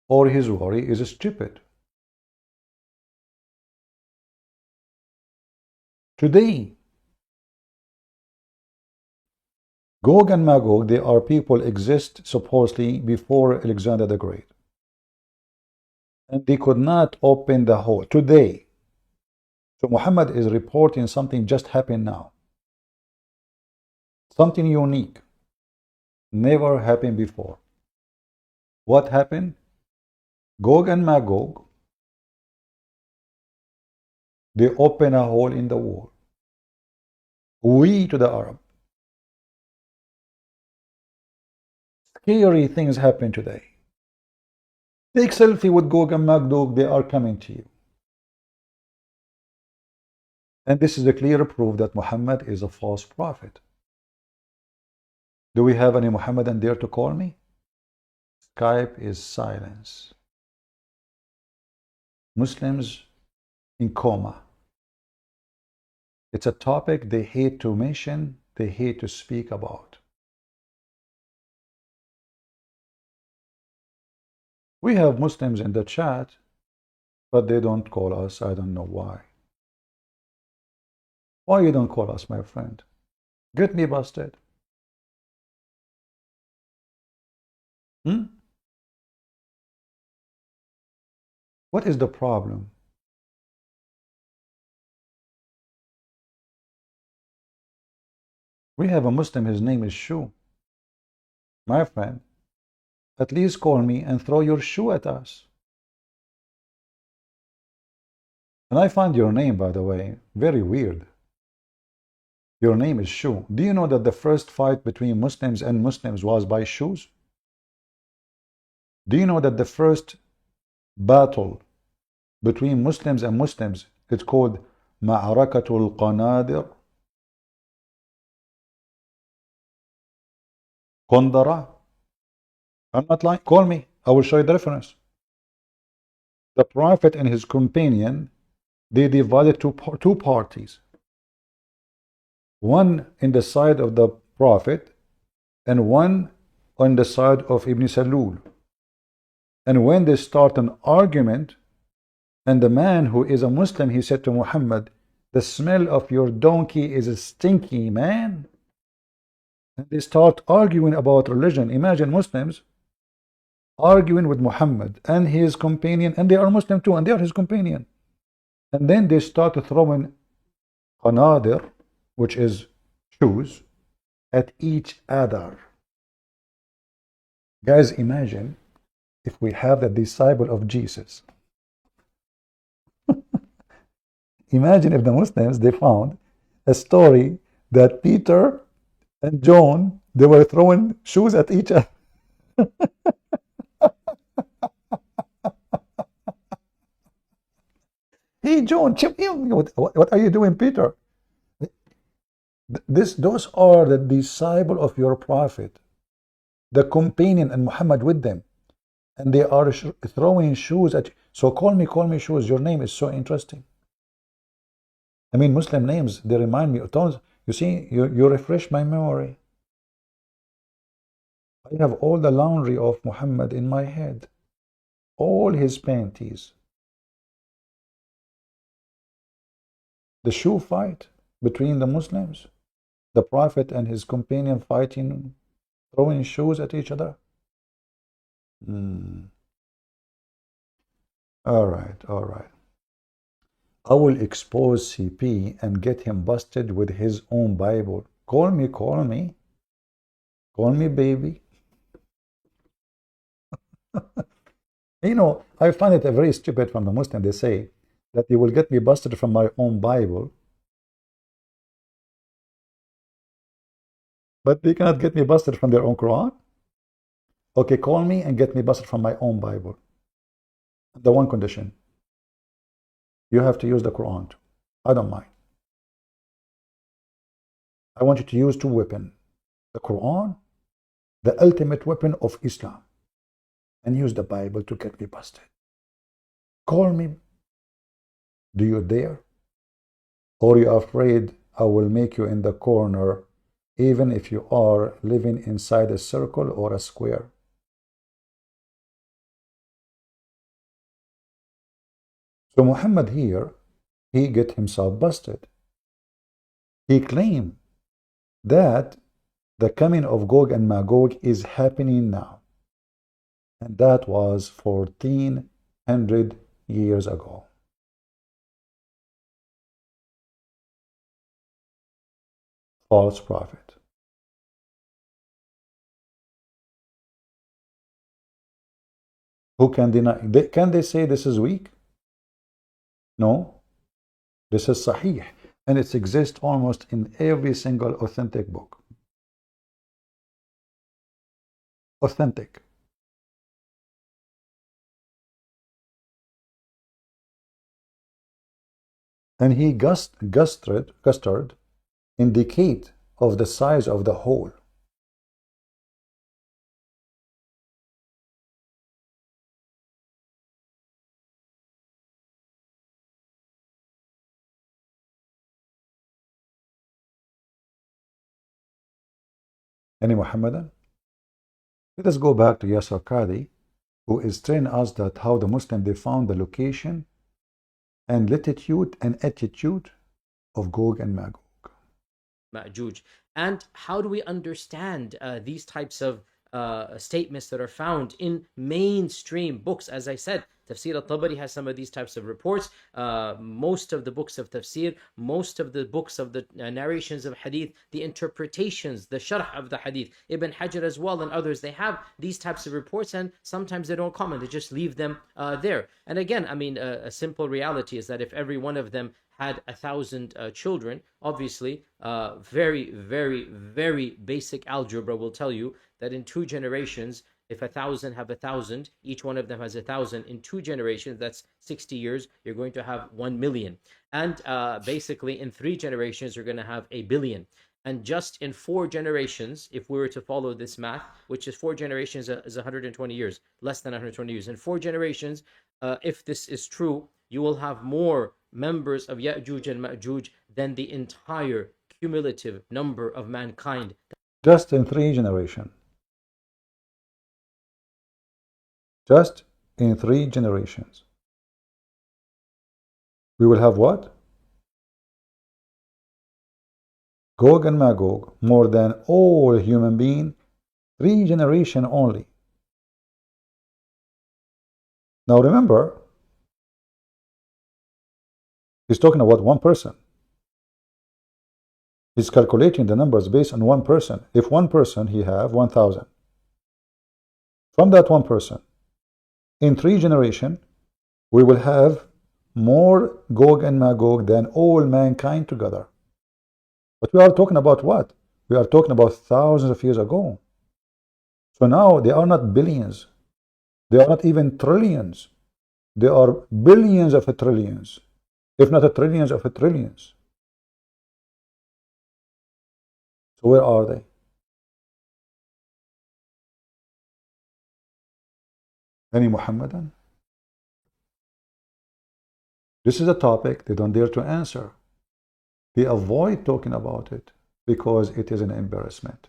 or his worry is stupid. Today, Gog and Magog, they are people exist supposedly before Alexander the Great. And they could not open the hole today. So Muhammad is reporting something just happened now. Something unique. Never happened before. What happened? Gog and Magog, they open a hole in the wall. We to the Arab. Scary things happen today. Take selfie with Gog and Magog, they are coming to you. And this is a clear proof that Muhammad is a false prophet. Do we have any Muhammadan there to call me? Skype is silence. Muslims in coma. It's a topic they hate to mention, they hate to speak about. We have Muslims in the chat, but they don't call us. I don't know why. Why you don't call us, my friend? Get me busted. What is the problem? We have a Muslim, his name is Shu. My friend, at least call me and throw your shoe at us. And I find your name, by the way, very weird. Your name is Shu. Do you know that the first fight between Muslims and Muslims was by shoes? Do you know that the first battle between Muslims and Muslims is called Ma'arakatul Qanadir? Qandara? I'm not lying. Call me. I will show you the reference. The Prophet and his companion, they divided two parties. One in the side of the Prophet and one on the side of Ibn Salul. And when they start an argument, and the man who is a Muslim, he said to Muhammad, the smell of your donkey is stinky, man. And they start arguing about religion. Imagine Muslims arguing with Muhammad and his companion, and they are Muslim too, and they are his companion. And then they start throwing qanadir, which is shoes, at each other. Guys, imagine if we have the disciple of Jesus. Imagine if the Muslims, they found a story that Peter and John, they were throwing shoes at each other. Hey John, chip in. What are you doing, Peter? Those are the disciple of your prophet, the companion, and Muhammad with them, and they are throwing shoes at you. So call me shoes. Your name is so interesting. I mean, Muslim names, they remind me of tons. You see, you refresh my memory. I have all the laundry of Muhammad in my head, all his panties. The shoe fight, between the Muslims? The Prophet and his companion fighting, throwing shoes at each other? All right, all right. I will expose CP and get him busted with his own Bible. Call me, call me. Call me, baby. You know, I find it very stupid from the Muslim. They say that you will get me busted from my own Bible, but they cannot get me busted from their own Quran. Okay, call me and get me busted from my own Bible. The one condition, you have to use the Quran too. I don't mind. I want you to use two weapons. The Quran, the ultimate weapon of Islam, and use the Bible to get me busted. Call me. Do you dare? Or you are afraid I will make you in the corner, even if you are living inside a circle or a square? So Muhammad here, he get himself busted. He claimed that the coming of Gog and Magog is happening now. And that was 1400 years ago. False prophet. Who can deny? Can they say this is weak? No. This is Sahih. And it exists almost in every single authentic book. Authentic. And he gustered indicate of the size of the hole. Any Muhammadan? Let us go back to Yasir Qadhi, who is telling us that how the Muslim they found the location and latitude and attitude of Gog and Magog. Ma'juj. And how do we understand these types of statements that are found in mainstream books? As I said, Tafsir al-Tabari has some of these types of reports. Most of the books of Tafsir, most of the books of the narrations of Hadith, the interpretations, the Sharh of the Hadith, Ibn Hajar as well and others, they have these types of reports, and sometimes they don't comment, they just leave them there. And again, I mean, a simple reality is that if every one of them had 1,000 children, obviously, very, very, very basic algebra will tell you that in 2 generations, if 1,000 have 1,000, each one of them has 1,000. In 2 generations, that's 60 years, you're going to have 1 million. And basically, in 3 generations, you're going to have 1 billion. And just in 4 generations, if we were to follow this math, which is 4 generations is 120 years, less than 120 years. In 4 generations, if this is true, you will have more members of Ya'juj and Ma'juj than the entire cumulative number of mankind. Just in 3 generations. Just in 3 generations. We will have what? Gog and Magog, more than all human beings, 3 generations only. Now remember, he's talking about one person. He's calculating the numbers based on one person. If one person, he have 1,000. From that one person, in 3 generations, we will have more Gog and Magog than all mankind together. But we are talking about what? We are talking about thousands of years ago. So now they are not billions. They are not even trillions. They are billions of trillions, if not trillions of trillions. So where are they? Any Muhammadan? This is a topic they don't dare to answer. They avoid talking about it because it is an embarrassment.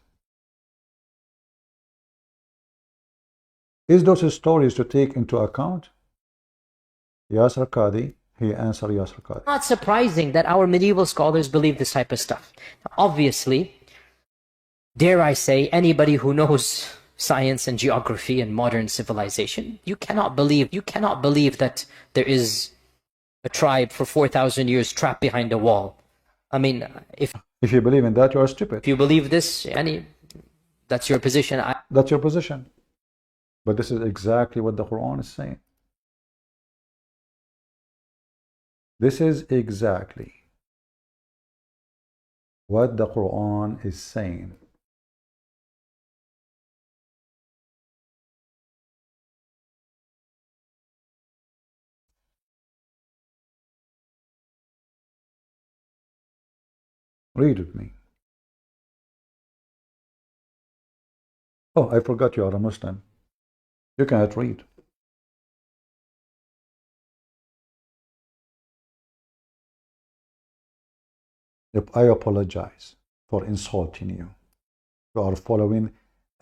Is those stories to take into account? Yasir Qadhi, He answered yes, Qadi. Not surprising that our medieval scholars believe this type of stuff. Obviously, dare I say, anybody who knows science and geography and modern civilization, you cannot believe that there is a tribe for 4,000 years trapped behind a wall. I mean, if you believe in that, you are stupid. If you believe this, that's your position. That's your position. But this is exactly what the Quran is saying. This is exactly what the Quran is saying. Read with me. Oh, I forgot you are a Muslim. You cannot read. I apologize for insulting you. You are following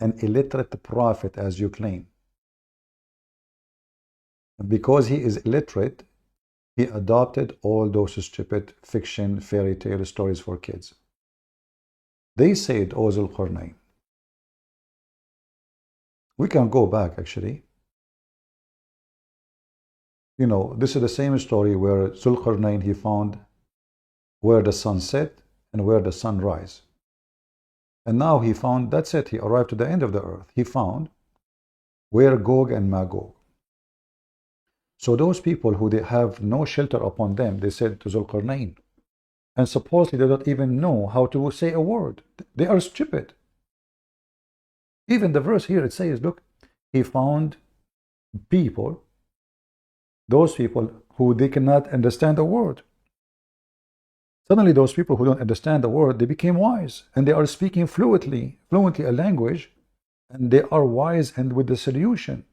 an illiterate prophet as you claim. And because he is illiterate, he adopted all those stupid fiction, fairy tale stories for kids. They said, O Zulqarnain. We can go back actually. You know, this is the same story where Zulqarnain, he found where the sun set and where the sun rise. And now he found, that's it, he arrived to the end of the earth. He found where Gog and Magog. So those people who they have no shelter upon them, they said to Zulqarnain, and supposedly they don't even know how to say a word. They are stupid. Even the verse here, it says, look, he found people, those people who they cannot understand a word. Suddenly those people who don't understand the word, they became wise, and they are speaking fluently a language, and they are wise and with the solution.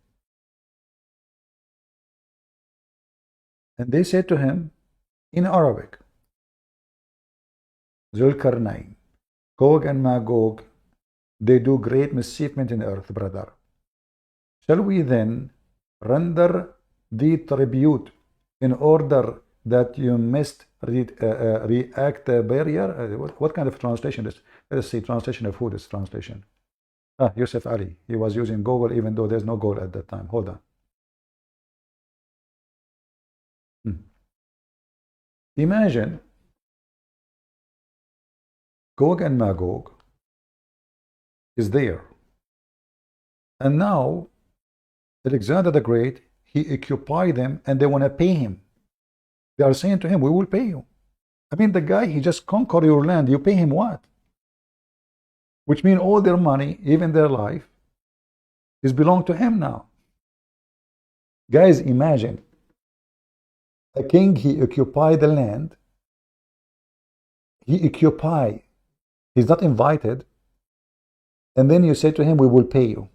And they said to him in Arabic, Zulqarnain, Gog and Magog, they do great mischievement in the earth, brother. Shall we then render the tribute in order that you must react the barrier? What kind of translation is this? Let us see, translation of who this translation? Yusuf Ali. He was using Google even though there's no Google at that time. Hold on. Imagine Gog and Magog is there. And now Alexander the Great, he occupied them and they want to pay him. They are saying to him, we will pay you. I mean, the guy, he just conquered your land. You pay him what? Which means all their money, even their life, is belong to him now. Guys, imagine. A king, he occupied the land. He occupied. He's not invited. And then you say to him, we will pay you.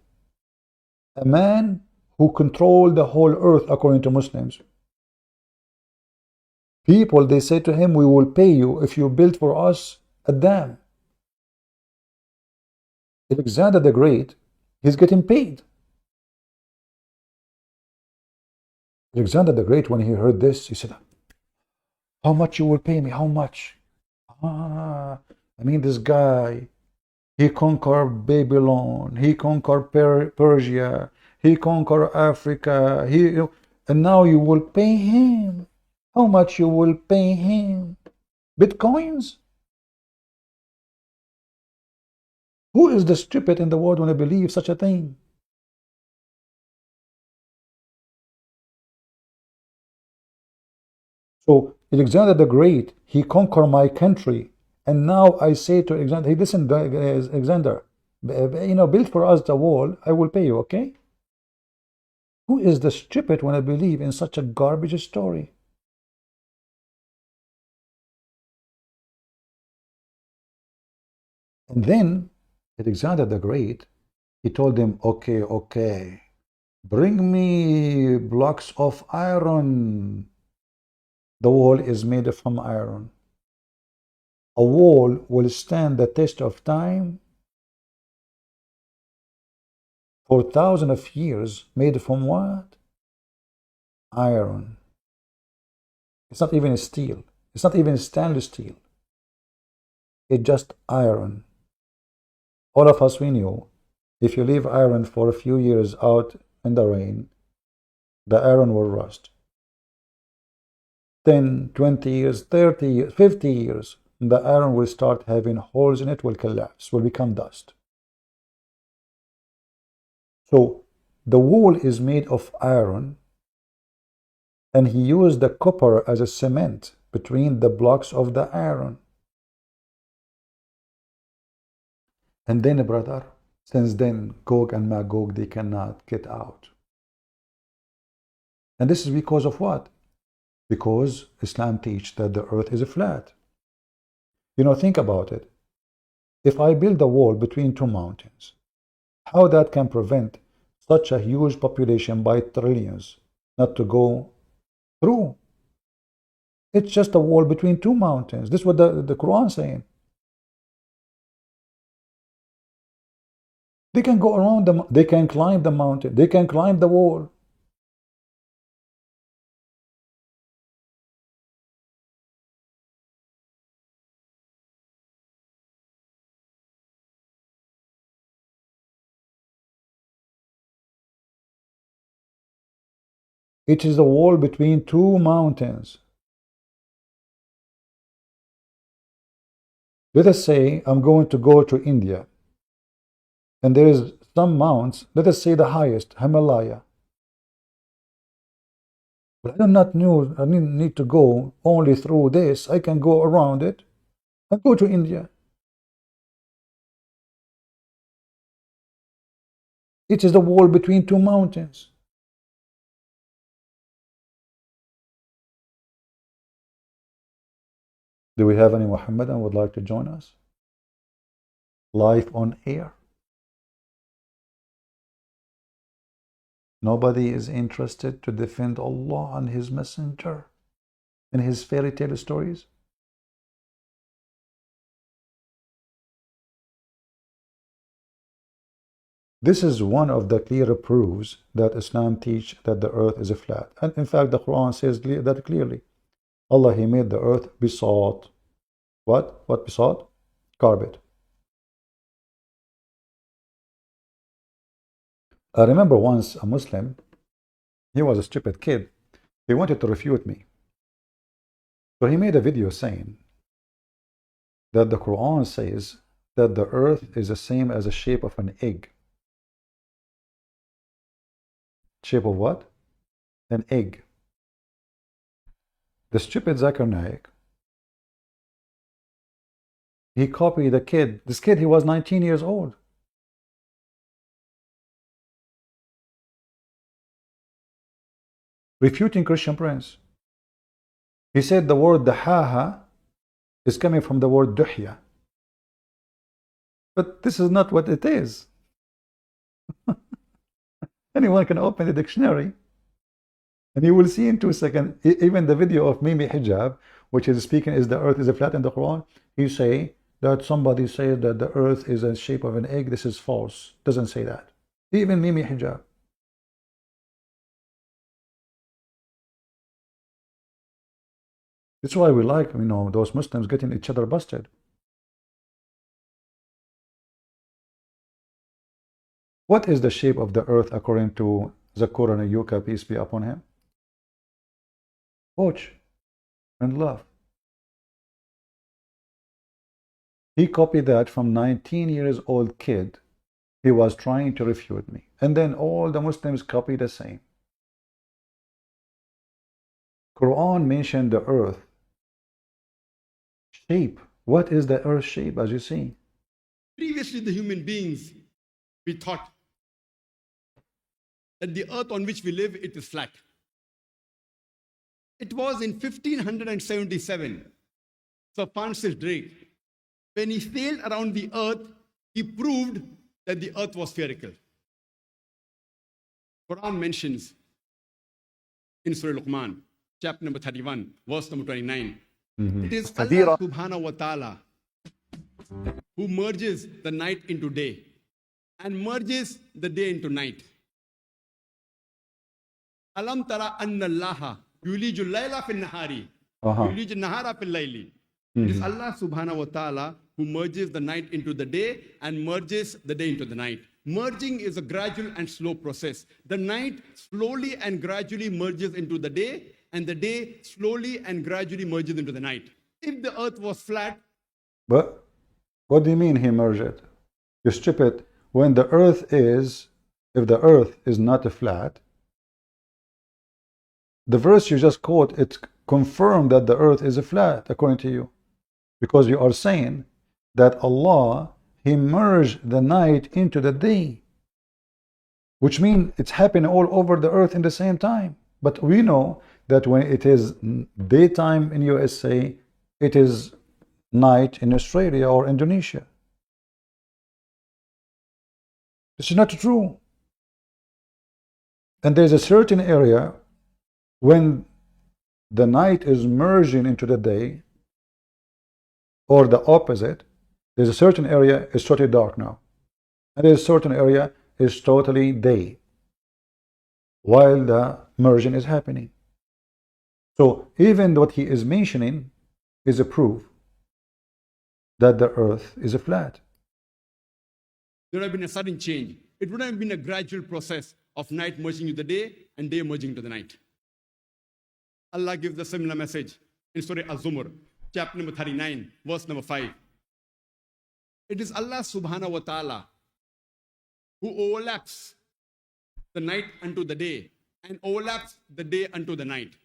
A man who controlled the whole earth according to Muslims. People, they say to him, we will pay you if you build for us a dam. Alexander the Great, he's getting paid. Alexander the Great, when he heard this, he said, how much you will pay me? How much? I mean, this guy, he conquered Babylon, he conquered Persia, he conquered Africa, and now you will pay him. How much you will pay him? Bitcoins? Who is the stupid in the world when they believe such a thing? So Alexander the Great, he conquered my country, and now I say to Alexander, hey, listen, Alexander, build for us the wall, I will pay you, okay? Who is the stupid when I believe in such a garbage story? And then Alexander the Great, he told them, okay, bring me blocks of iron. The wall is made from iron. A wall will stand the test of time for thousands of years, made from what? Iron. It's not even steel. It's not even stainless steel. It's just iron. All of us, we knew, if you leave iron for a few years out in the rain, the iron will rust. 10, 20 years, 30 years, 50 years, the iron will start having holes in it, will collapse, will become dust. So the wall is made of iron, and he used the copper as a cement between the blocks of the iron. And then, brother, since then, Gog and Magog, they cannot get out. And this is because of what? Because Islam teaches that the earth is flat. You know, think about it. If I build a wall between two mountains, how that can prevent such a huge population by trillions not to go through? It's just a wall between two mountains. This is what the Quran is saying. They can go around them, they can climb the mountain, they can climb the wall. It is a wall between two mountains. Let us say I'm going to go to India, and there is some mounts, let us say the highest, Himalaya. But I do not know, I need to go only through this. I can go around it and go to India. It is the wall between two mountains. Do we have any Muhammadan who would like to join us? Live on air. Nobody is interested to defend Allah and His Messenger in his fairy tale stories. This is one of the clear proofs that Islam teaches that the earth is flat. And in fact, the Quran says that clearly. Allah, He made the earth bisat. What? What bisat? Carpet. I remember once a Muslim, he was a stupid kid. He wanted to refute me. So he made a video saying that the Quran says that the earth is the same as the shape of an egg. Shape of what? An egg. The stupid Zakir Naik, he copied the kid. This kid, he was 19 years old. Refuting Christian Prince. He said the word dahaha is coming from the word duhya. But this is not what it is. Anyone can open the dictionary and you will see in 2 seconds, even the video of Mimi Hijab, which is speaking is the earth is flat in the Quran, he say that somebody said that the earth is in shape of an egg. This is false. Doesn't say that. Even Mimi Hijab. That's why we like, those Muslims getting each other busted. What is the shape of the earth according to Zakur and Yuka, peace be upon him? Watch and love. He copied that from 19 years old kid. He was trying to refute me. And then all the Muslims copy the same. Quran mentioned the earth shape. What is the earth shape, as you see? Previously, the human beings, we thought that the earth on which we live, it is flat. It was in 1577, Sir Francis Drake, when he sailed around the earth, he proved that the earth was spherical. Quran mentions in Surah Luqman, chapter number 31, verse number 29. It is Allah subhanahu wa ta'ala who merges the night into day and merges the day into night. Alam tara anna Allaha yulijul layla fin nahari يُولِجُ النَّهَارَ فِي اللَّيْلِ. It is Allah subhanahu wa ta'ala who merges the night into the day and merges the day into the night. Merging is a gradual and slow process. The night slowly and gradually merges into the day, and the day slowly and gradually merges into the night. If the earth was flat. But what do you mean he merged it? You stupid. When the earth is, if the earth is not flat, the verse you just quote, it confirmed that the earth is flat according to you. Because you are saying that Allah, He merged the night into the day, which means it's happening all over the earth in the same time. But we know that when it is daytime in USA, it is night in Australia or Indonesia. This is not true. And there's a certain area when the night is merging into the day, or the opposite. There's a certain area is totally dark now, and there's a certain area is totally day while the merging is happening. So even what he is mentioning is a proof that the earth is flat. There would have been a sudden change. It would have been a gradual process of night merging into the day and day merging into the night. Allah gives a similar message in Surah Az-Zumar, chapter number 39, verse number 5. It is Allah subhanahu wa ta'ala who overlaps the night unto the day and overlaps the day unto the night.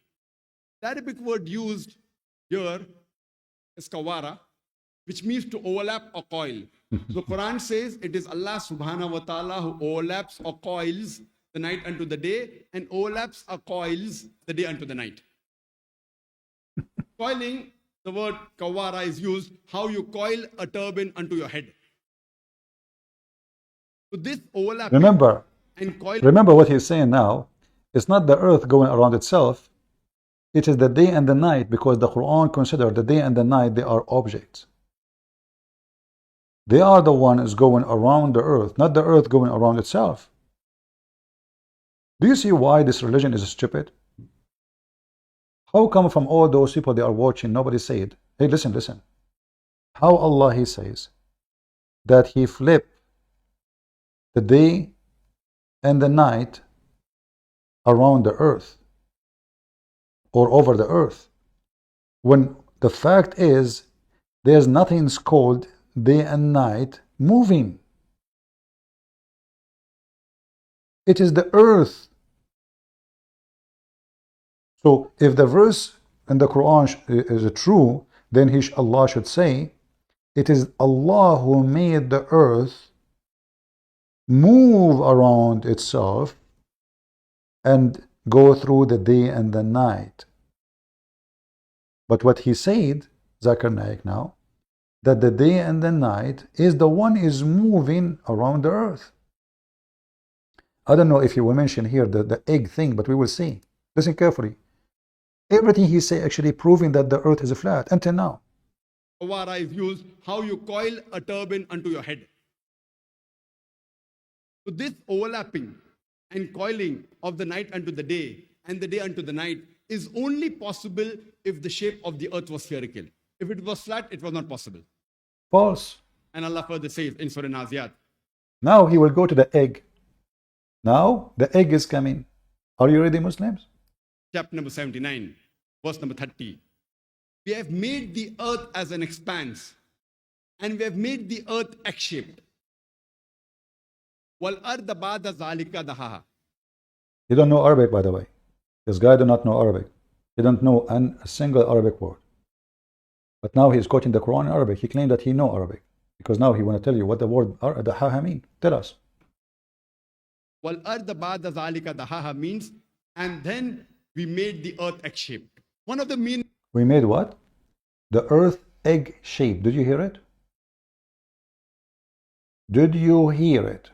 The Arabic word used here is kawara, which means to overlap or coil. The Quran says it is Allah subhanahu wa ta'ala who overlaps or coils the night unto the day and overlaps or coils the day unto the night. Coiling, the word kawara is used, how you coil a turban onto your head. So this overlap. Remember and coil. Remember what he's saying now. It's not the earth going around itself. It is the day and the night, because the Quran considers the day and the night, they are objects. They are the ones going around the earth, not the earth going around itself. Do you see why this religion is stupid? How come from all those people they are watching, nobody said, hey, listen, listen. How Allah, He says that He flipped the day and the night around the earth or over the earth, when the fact is there's nothing called day and night moving. It is the earth. So if the verse in the Quran is true, then Allah should say it is Allah who made the earth move around itself and go through the day and the night. But what he said, Zakir Naik now, that the day and the night is the one is moving around the earth. I don't know if you will mention here the egg thing, but we will see. Listen carefully. Everything he say actually proving that the earth is flat until now. Kawara is used, how you coil a turban onto your head. So this overlapping and coiling of the night unto the day and the day unto the night is only possible if the shape of the earth was spherical. If it was flat, it was not possible. False. And Allah further says in Surah Naziyat. Now he will go to the egg. Now the egg is coming. Are you ready, Muslims? Chapter number 79, verse number 30. We have made the earth as an expanse, and we have made the earth egg-shaped. وَالْأَرْضَ بَعْدَ ذَلِكَ دَحَاهَا. You don't know Arabic, by the way. This guy do not know Arabic. He don't know a single Arabic word. But now he's quoting the Quran in Arabic. He claimed that he know Arabic, because now he want to tell you what the word dahaha mean. Tell us. وَالْأَرْضَ بَعْدَ ذَلِكَ دَحَاهَا means, and then we made the earth egg-shaped. One of the meanings. We made what? The earth egg-shaped. Did you hear it? Did you hear it?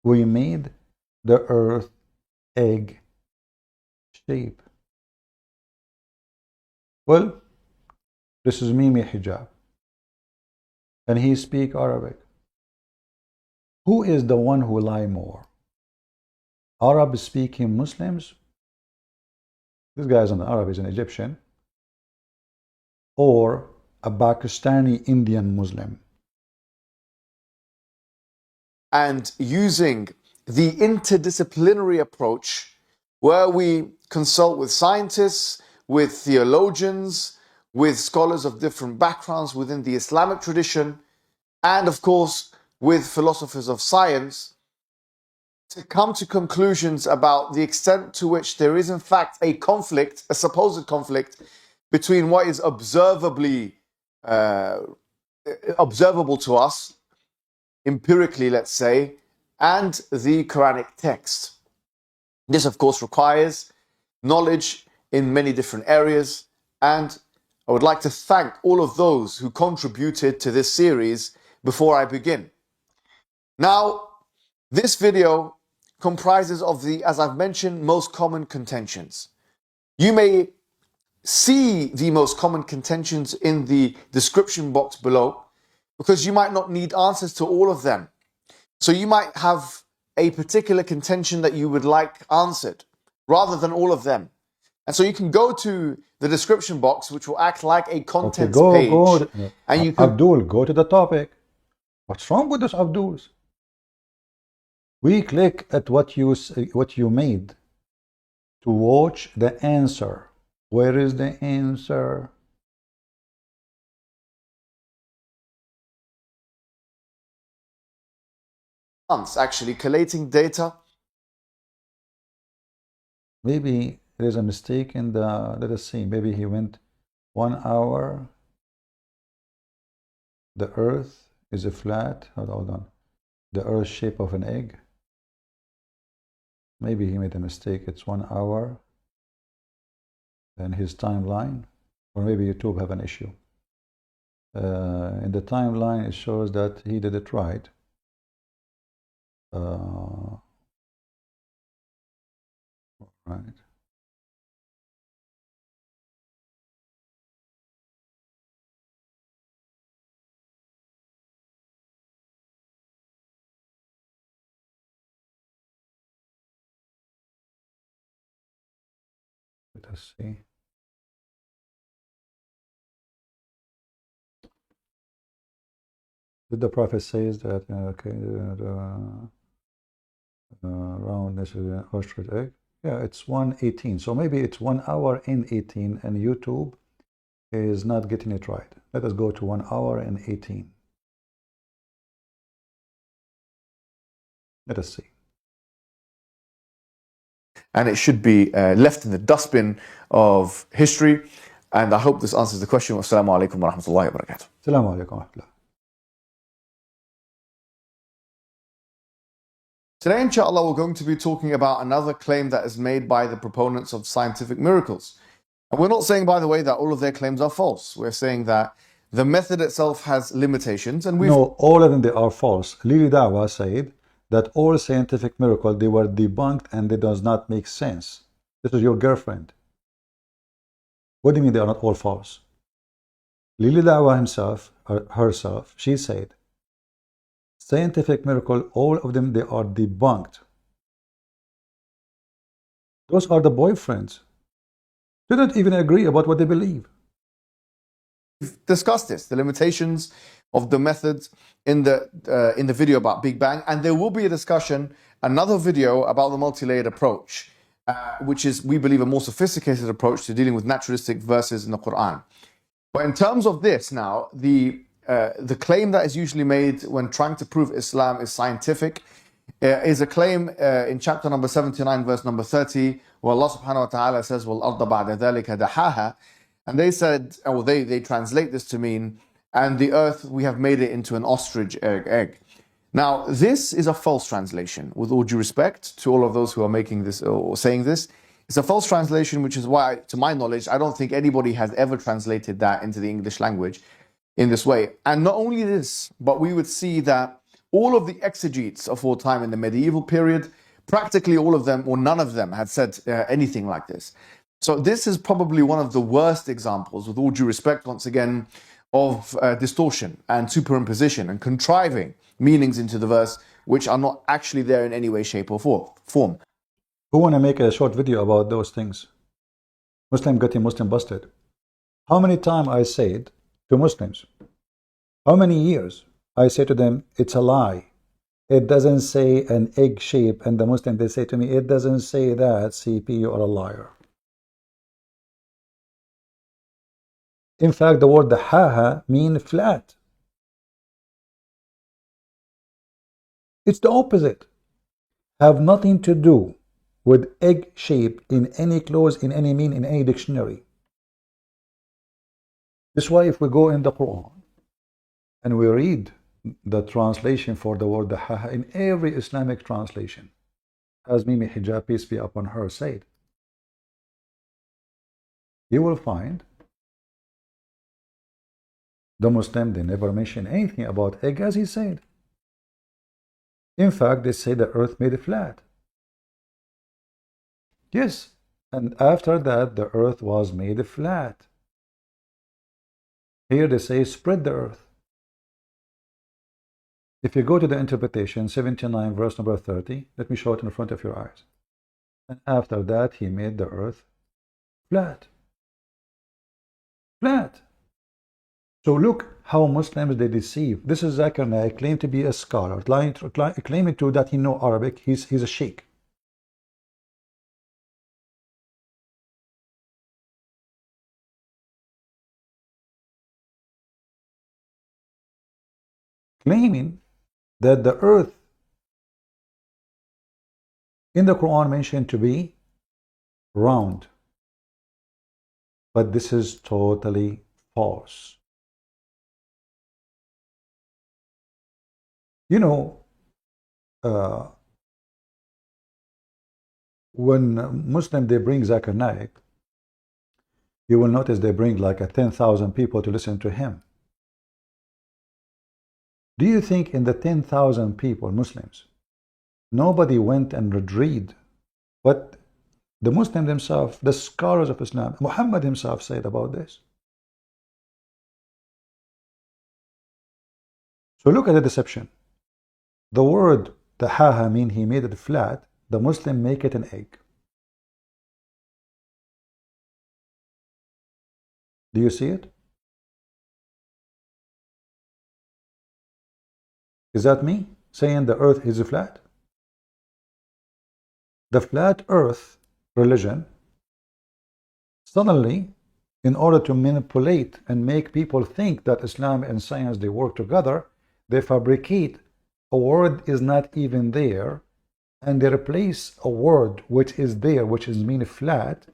We made the earth egg-shape. Well, this is Mimi Hijab, and he speak Arabic. Who is the one who lie more? Arab-speaking Muslims? This guy is an Arab, he's an Egyptian. or a Pakistani Indian Muslim. And using the interdisciplinary approach where we consult with scientists, with theologians, with scholars of different backgrounds within the Islamic tradition, and of course with philosophers of science, to come to conclusions about the extent to which there is in fact a conflict, a supposed conflict, between what is observably observable to us, empirically let's say, and the Quranic text. This of course requires knowledge in many different areas, and I would like to thank all of those who contributed to this series before I begin. Now, this video comprises of the, as I've mentioned, most common contentions. You may see the most common contentions in the description box below, because you might not need answers to all of them. So you might have a particular contention that you would like answered, rather than all of them. And so you can go to the description box, which will act like a contents page. And you can... Abdul, go to the topic. What's wrong with this, Abduls? We click at what you made to watch the answer. Where is the answer? Actually collating data. Maybe there's a mistake in the, let us see, maybe he went 1 hour. The earth is a flat, hold on, the earth shape of an egg. Maybe he made a mistake, it's 1 hour. And his timeline, or maybe YouTube have an issue. In the timeline it shows that he did it right. Right. Let us see. Did the Prophet says that okay, the roundness is an ostrich egg? Yeah, it's 1:18. So maybe it's 1 hour and 18, and YouTube is not getting it right. Let us go to 1 hour and 18. Let us see. And it should be left in the dustbin of history. And I hope this answers the question. Wassalamu alaikum wa rahmatullahi wa barakatuh. Assalamu alaikum wa rahmatullah. Today, inshallah, we're going to be talking about another claim that is made by the proponents of scientific miracles. And we're not saying, by the way, that all of their claims are false. We're saying that the method itself has limitations, and No, all of them, they are false. Lili Dawa said that all scientific miracles, they were debunked and they does not make sense. This is your girlfriend. What do you mean they are not all false? Lili Dawa herself, she said, scientific miracle, all of them, they are debunked. Those are the boyfriends. They don't even agree about what they believe. We've discussed this, the limitations of the methods in the video about Big Bang, and there will be a discussion, another video about the multi-layered approach, which is, we believe, a more sophisticated approach to dealing with naturalistic verses in the Quran. But in terms of this now, the claim that is usually made when trying to prove Islam is scientific is a claim in chapter number 79, verse number 30, where Allah subhanahu wa ta'ala says, وَالْأَرْضَ بَعْدَ ذَلِكَ دَحَاهَا. And they said, or they translate this to mean, and the earth, we have made it into an ostrich egg. Now, this is a false translation, with all due respect to all of those who are making this or saying this. It's a false translation, which is why, to my knowledge, I don't think anybody has ever translated that into the English language in this way. And not only this, but we would see that all of the exegetes of all time in the medieval period, practically all of them or none of them had said anything like this. So this is probably one of the worst examples, with all due respect, once again, of distortion and superimposition and contriving meanings into the verse which are not actually there in any way, shape or form. Who want to make a short video about those things? Muslim getting Muslim busted. How many times I said to Muslims, how many years I say to them, it's a lie. It doesn't say an egg shape, and the Muslim, they say to me, it doesn't say that, CP, you are a liar. In fact, the word dahaha means flat. It's the opposite. Have nothing to do with egg shape in any clause, in any meaning, in any dictionary. That's why if we go in the Quran and we read the translation for the word dahaha in every Islamic translation, as Mimi Hijab, peace be upon her, said, you will find the Muslim, they never mention anything about egg, as he said. In fact, they say the earth made it flat. Yes, and after that, the earth was made flat. Here they say spread the earth. If you go to the interpretation, 79 verse number 30, let me show it in front of your eyes. And after that, he made the earth flat. Flat. So look how Muslims, they deceive. This is Zakir Naik, claimed to be a scholar, claiming to that he know Arabic. He's a sheikh. Claiming that the earth in the Quran mentioned to be round. But this is totally false. You know, when Muslim, they bring Zakir Naik, you will notice they bring like 10,000 people to listen to him. Do you think in the 10,000 people, Muslims, nobody went and read what the Muslims themselves, the scholars of Islam, Muhammad himself said about this? So look at the deception. The word dahaha mean he made it flat. The Muslim make it an egg. Do you see it? Is that me saying the earth is flat? The flat earth religion, suddenly, in order to manipulate and make people think that Islam and science, they work together, they fabricate a word is not even there, and they replace a word which is there, which is mean flat,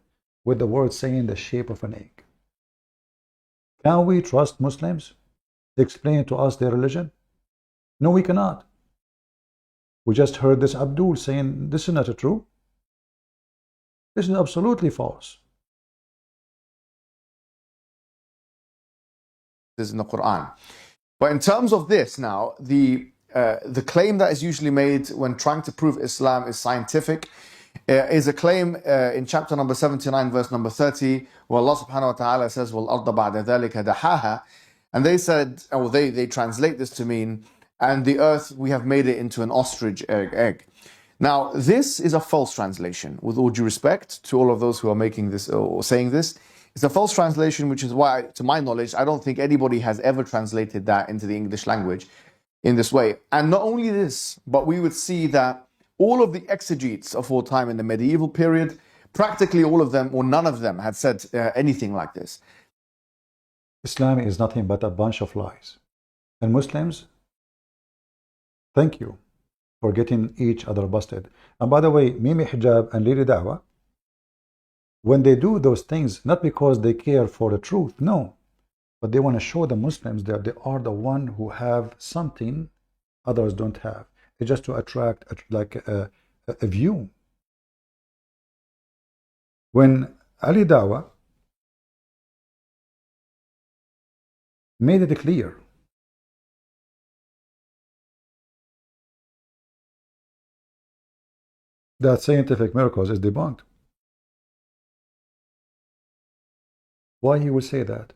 with the word saying the shape of an egg. Can we trust Muslims to explain to us their religion? No, we cannot. We just heard this Abdul saying this is not true. This is absolutely false. This is in the Quran. But in terms of this now, the claim that is usually made when trying to prove Islam is scientific is a claim in chapter number 79, verse number 30, where Allah subhanahu wa ta'ala says, وَالْأَرْضَ بَعْدَ ذَلِكَ دَحَاهَا. And they said, or they translate this to mean, and the earth, we have made it into an ostrich egg. Now, this is a false translation, with all due respect to all of those who are making this or saying this. It's a false translation, which is why, to my knowledge, I don't think anybody has ever translated that into the English language in this way. And not only this, but we would see that all of the exegetes of all time in the medieval period, practically all of them, or none of them, had said anything like this. Islam is nothing but a bunch of lies. And Muslims, thank you for getting each other busted. And by the way, Mimi Hijab and Lady Dawah, when they do those things, not because they care for the truth, no, but they want to show the Muslims that they are the one who have something others don't have. It's just to attract a view. When Ali Dawah made it clear that scientific miracles is debunked, why he would say that?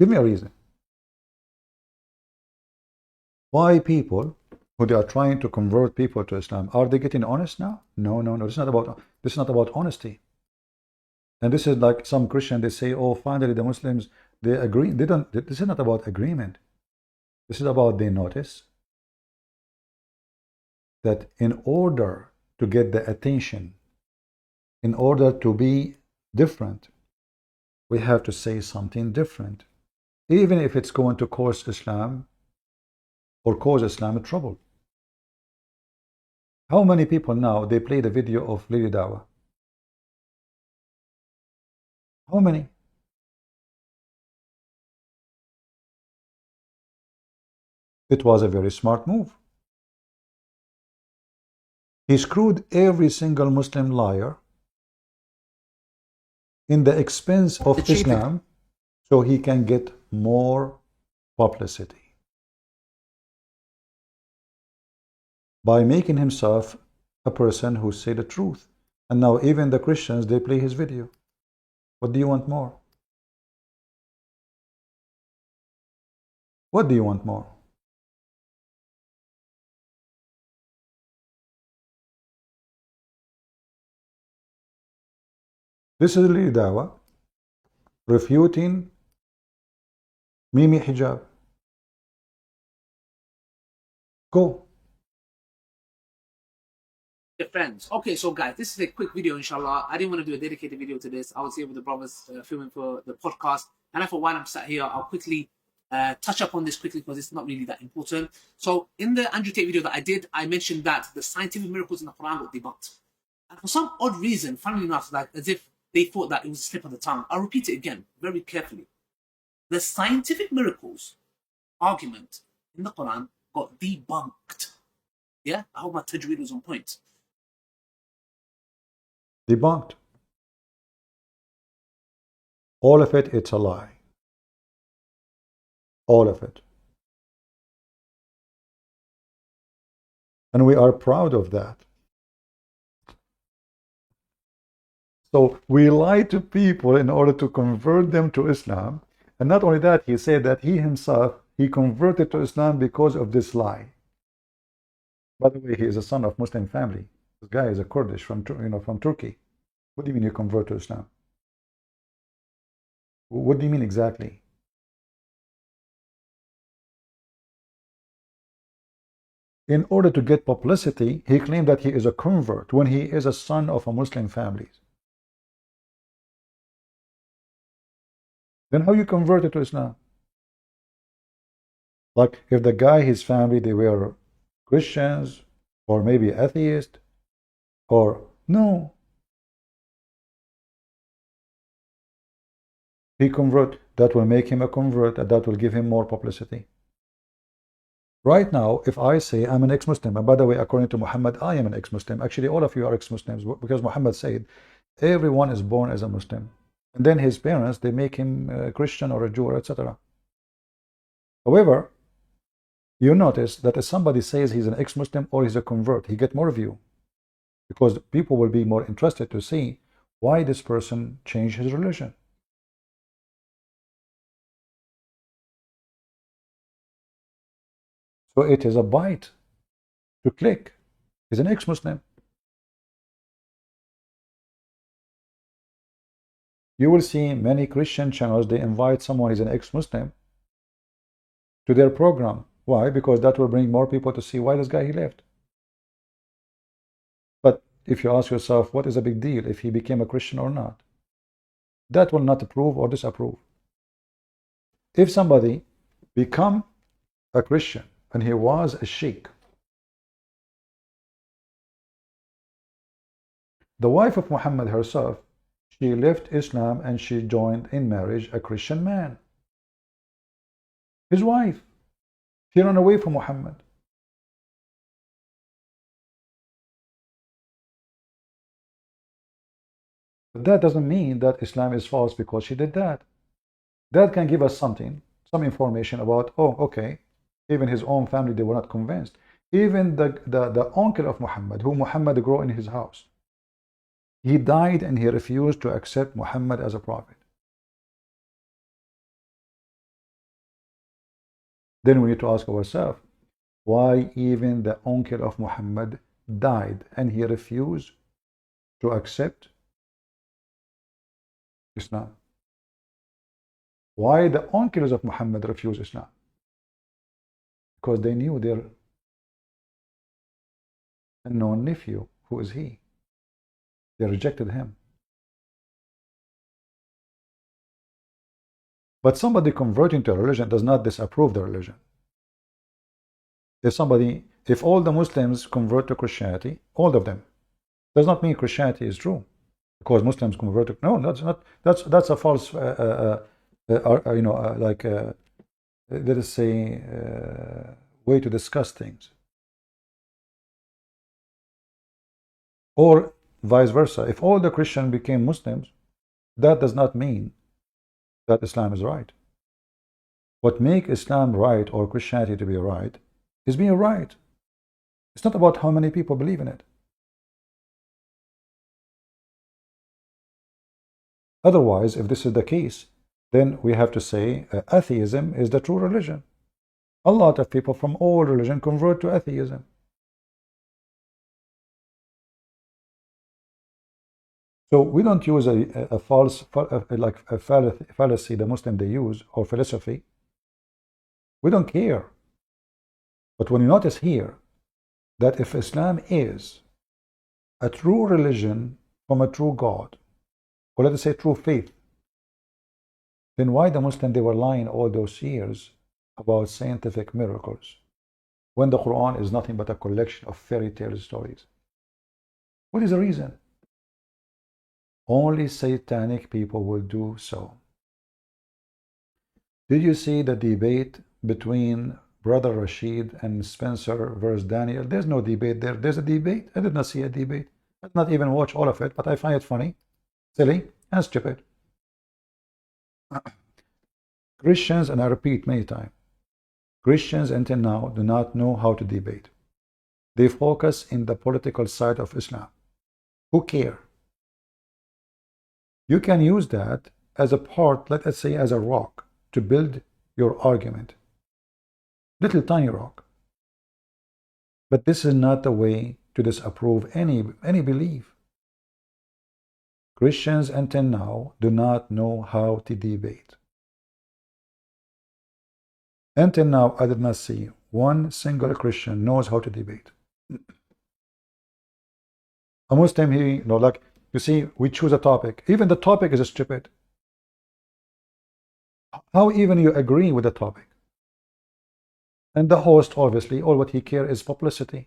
Give me a reason. Why people who they are trying to convert people to Islam, are they getting honest now? No. This is not about honesty. And this is like some Christian, they say, oh, finally the Muslims, they agree. They don't, this is not about agreement. This is about they notice that in order to get the attention, in order to be different, we have to say something different, even if it's going to cause Islam or cause Islam trouble. How many people now, they play the video of Lily Dawah? How many? It was a very smart move. He screwed every single Muslim liar in the expense of Islam so he can get more publicity by making himself a person who say the truth. And now even the Christians, they play his video. What do you want more? What do you want more? This is Lily Dawah refuting Mimi Hijab. Go. Your friends. Okay, so guys, this is a quick video, inshallah. I didn't want to do a dedicated video to this. I was here with the brothers filming for the podcast, and I thought while I'm sat here, I'll quickly touch up on this quickly because it's not really that important. So in the Andrew Tate video that I did, I mentioned that the scientific miracles in the Quran got debunked. And for some odd reason, funnily enough, like as if they thought that it was a slip of the tongue. I'll repeat it again, very carefully. The scientific miracles argument in the Quran got debunked. Yeah? I hope my tajweed was on point. Debunked. All of it, it's a lie. All of it. And we are proud of that. So we lie to people in order to convert them to Islam. And not only that, he said that he himself, he converted to Islam because of this lie. By the way, he is a son of Muslim family. This guy is a Kurdish from Turkey. What do you mean you convert to Islam? What do you mean exactly? In order to get publicity, he claimed that he is a convert when he is a son of a Muslim family. Then how you converted to Islam? Like if the guy, his family, they were Christians or maybe atheist or no. He convert, that will make him a convert and that will give him more publicity. Right now, if I say I'm an ex-Muslim, and by the way, according to Muhammad, I am an ex-Muslim. Actually, all of you are ex-Muslims because Muhammad said everyone is born as a Muslim. And then his parents, they make him a Christian or a Jew, etc. However, you notice that if somebody says he's an ex-Muslim or he's a convert, he gets more view because people will be more interested to see why this person changed his religion. So it is a bite to click. He's an ex-Muslim. You will see many Christian channels, they invite someone who's an ex-Muslim to their program. Why? Because that will bring more people to see why this guy he left. But if you ask yourself, what is a big deal if he became a Christian or not? That will not approve or disapprove. If somebody become a Christian and he was a sheikh, the wife of Muhammad herself, she left Islam and she joined in marriage a Christian man. His wife. She ran away from Muhammad. But that doesn't mean that Islam is false because she did that. That can give us something, some information about, oh, okay, even his own family, they were not convinced. Even the uncle of Muhammad, who Muhammad grew in his house, he died and he refused to accept Muhammad as a prophet. Then we need to ask ourselves, why even the uncle of Muhammad died and he refused to accept Islam. Why the uncles of Muhammad refused Islam? Because they knew their unknown nephew, who is he? They rejected him. But somebody converting to a religion does not disapprove the religion. If all the Muslims convert to Christianity, all of them, does not mean Christianity is true. Because Muslims convert to, no, that's not, that's a false, let us say, way to discuss things. Or vice versa. If all the Christians became Muslims, that does not mean that Islam is right. What makes Islam right or Christianity to be right is being right. It's not about how many people believe in it. Otherwise, if this is the case, then we have to say atheism is the true religion. A lot of people from all religion convert to atheism. So we don't use a false, like a fallacy the Muslim they use, or philosophy. We don't care. But when you notice here that if Islam is a true religion from a true God, or let us say true faith, then why the Muslim they were lying all those years about scientific miracles when the Quran is nothing but a collection of fairy tale stories? What is the reason? Only satanic people will do so. Did you see the debate between Brother Rashid and Spencer versus Daniel? There's no debate there. There's a debate. I did not see a debate. I did not even watch all of it, but I find it funny, silly, and stupid. Christians, and I repeat many times, Christians until now do not know how to debate. They focus in the political side of Islam. Who care? You can use that as a part, let us say, as a rock to build your argument. Little tiny rock. But this is not the way to disapprove any belief. Christians until now do not know how to debate. Until now, I did not see one single Christian knows how to debate. A Muslim, he, like, you see, we choose a topic. Even the topic is stupid. How even you agree with the topic? And the host, obviously, all what he cares is publicity.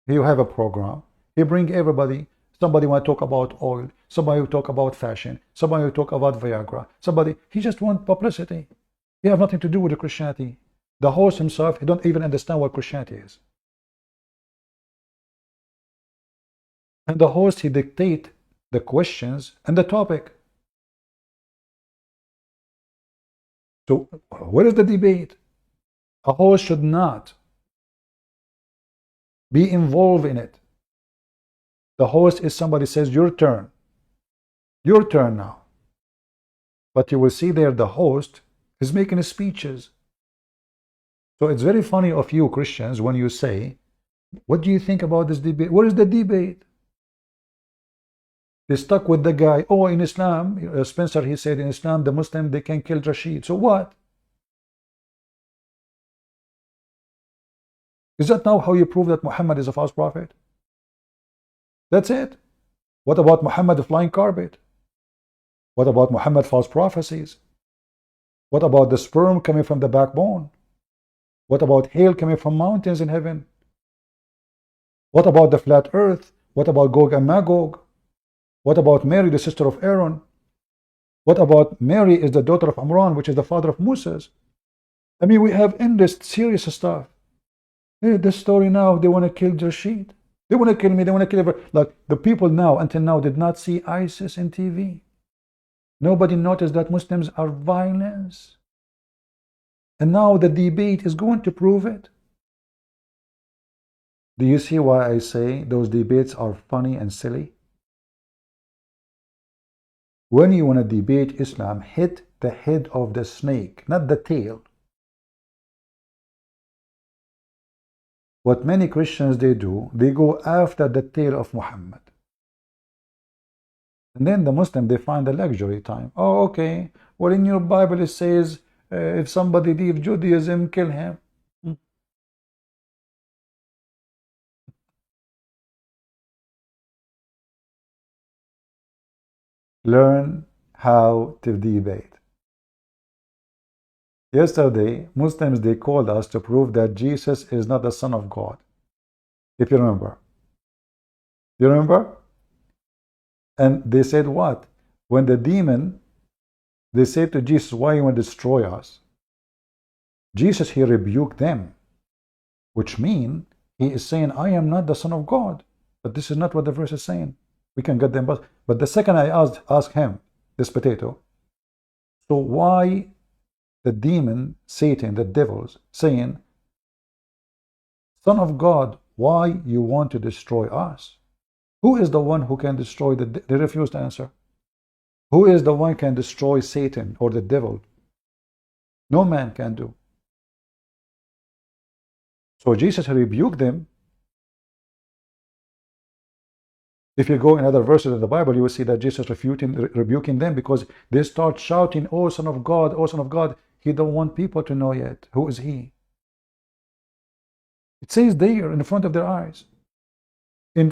You have a program. He bring everybody. Somebody want to talk about oil. Somebody will talk about fashion. Somebody will talk about Viagra. He just want publicity. He have nothing to do with the Christianity. The host himself, he don't even understand what Christianity is. And the host, he dictate the questions and the topic. So what is the debate? A host should not be involved in it. The host is somebody says, your turn now. But you will see there the host is making speeches. So it's very funny of you Christians when you say, what do you think about this debate? What is the debate? They stuck with the guy. Oh, in Islam, Spencer, he said in Islam, the Muslim, they can kill Rashid. So what? Is that now how you prove that Muhammad is a false prophet? That's it. What about Muhammad the flying carpet? What about Muhammad false prophecies? What about the sperm coming from the backbone? What about hail coming from mountains in heaven? What about the flat earth? What about Gog and Magog? What about Mary, the sister of Aaron? What about Mary is the daughter of Amran, which is the father of Moses? I mean, we have endless serious stuff. Hey, this story now, they want to kill Rashid. They want to kill me. They want to kill everyone. Like the people now, until now, did not see ISIS in TV. Nobody noticed that Muslims are violence. And now the debate is going to prove it. Do you see why I say those debates are funny and silly? When you want to debate Islam, hit the head of the snake, not the tail. What many Christians they do, they go after the tail of Muhammad. And then the Muslim, they find the luxury time. Oh, okay. Well, in your Bible it says if somebody leaves Judaism, kill him. Learn how to debate. Yesterday, Muslims, they called us to prove that Jesus is not the Son of God. If you remember. You remember? And they said what? When the demon, they said to Jesus, why you want to destroy us? Jesus, he rebuked them, which means he is saying, I am not the Son of God. But this is not what the verse is saying. We can get them, but the second I asked him, this potato, so why the demon, Satan, the devils, saying, Son of God, why you want to destroy us? Who is the one who can destroy they refuse to answer. Who is the one can destroy Satan or the devil? No man can do. So Jesus rebuked them. If you go in other verses of the Bible, you will see that Jesus rebuking them because they start shouting, oh Son of God, oh Son of God. He don't want people to know yet. Who is he? It says there in front of their eyes. In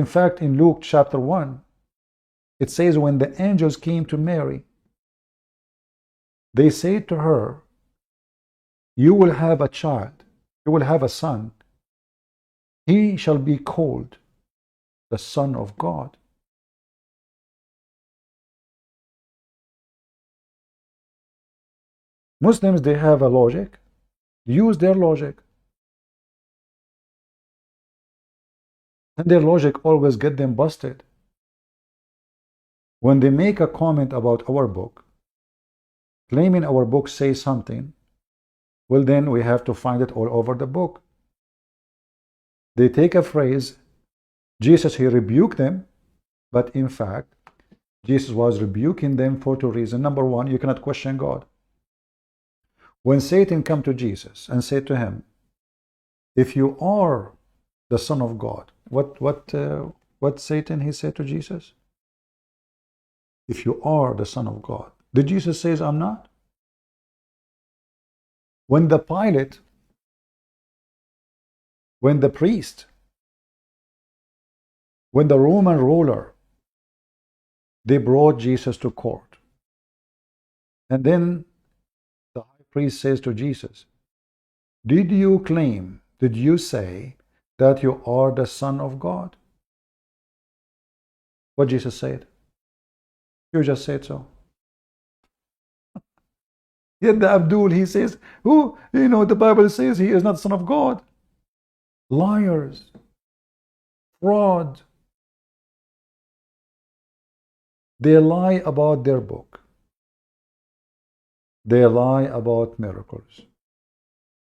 fact, in Luke chapter 1, it says when the angels came to Mary, they said to her, you will have a child, you will have a son. He shall be called the Son of God. Muslims, they have a logic. Use their logic. And their logic always get them busted. When they make a comment about our book, claiming our book says something, well then we have to find it all over the book. They take a phrase, Jesus, he rebuked them, but in fact, Jesus was rebuking them for two reasons. Number one, you cannot question God. When Satan came to Jesus and said to him, if you are the Son of God, what Satan he said to Jesus? If you are the Son of God. Did Jesus say, I'm not? When the Pilate, when the priest, when the Roman ruler, they brought Jesus to court. And then the high priest says to Jesus, did you claim, did you say that you are the Son of God? What Jesus said? You just said so. Yet the Abdul, he says, who, the Bible says he is not the Son of God. Liars. Fraud. They lie about their book. They lie about miracles.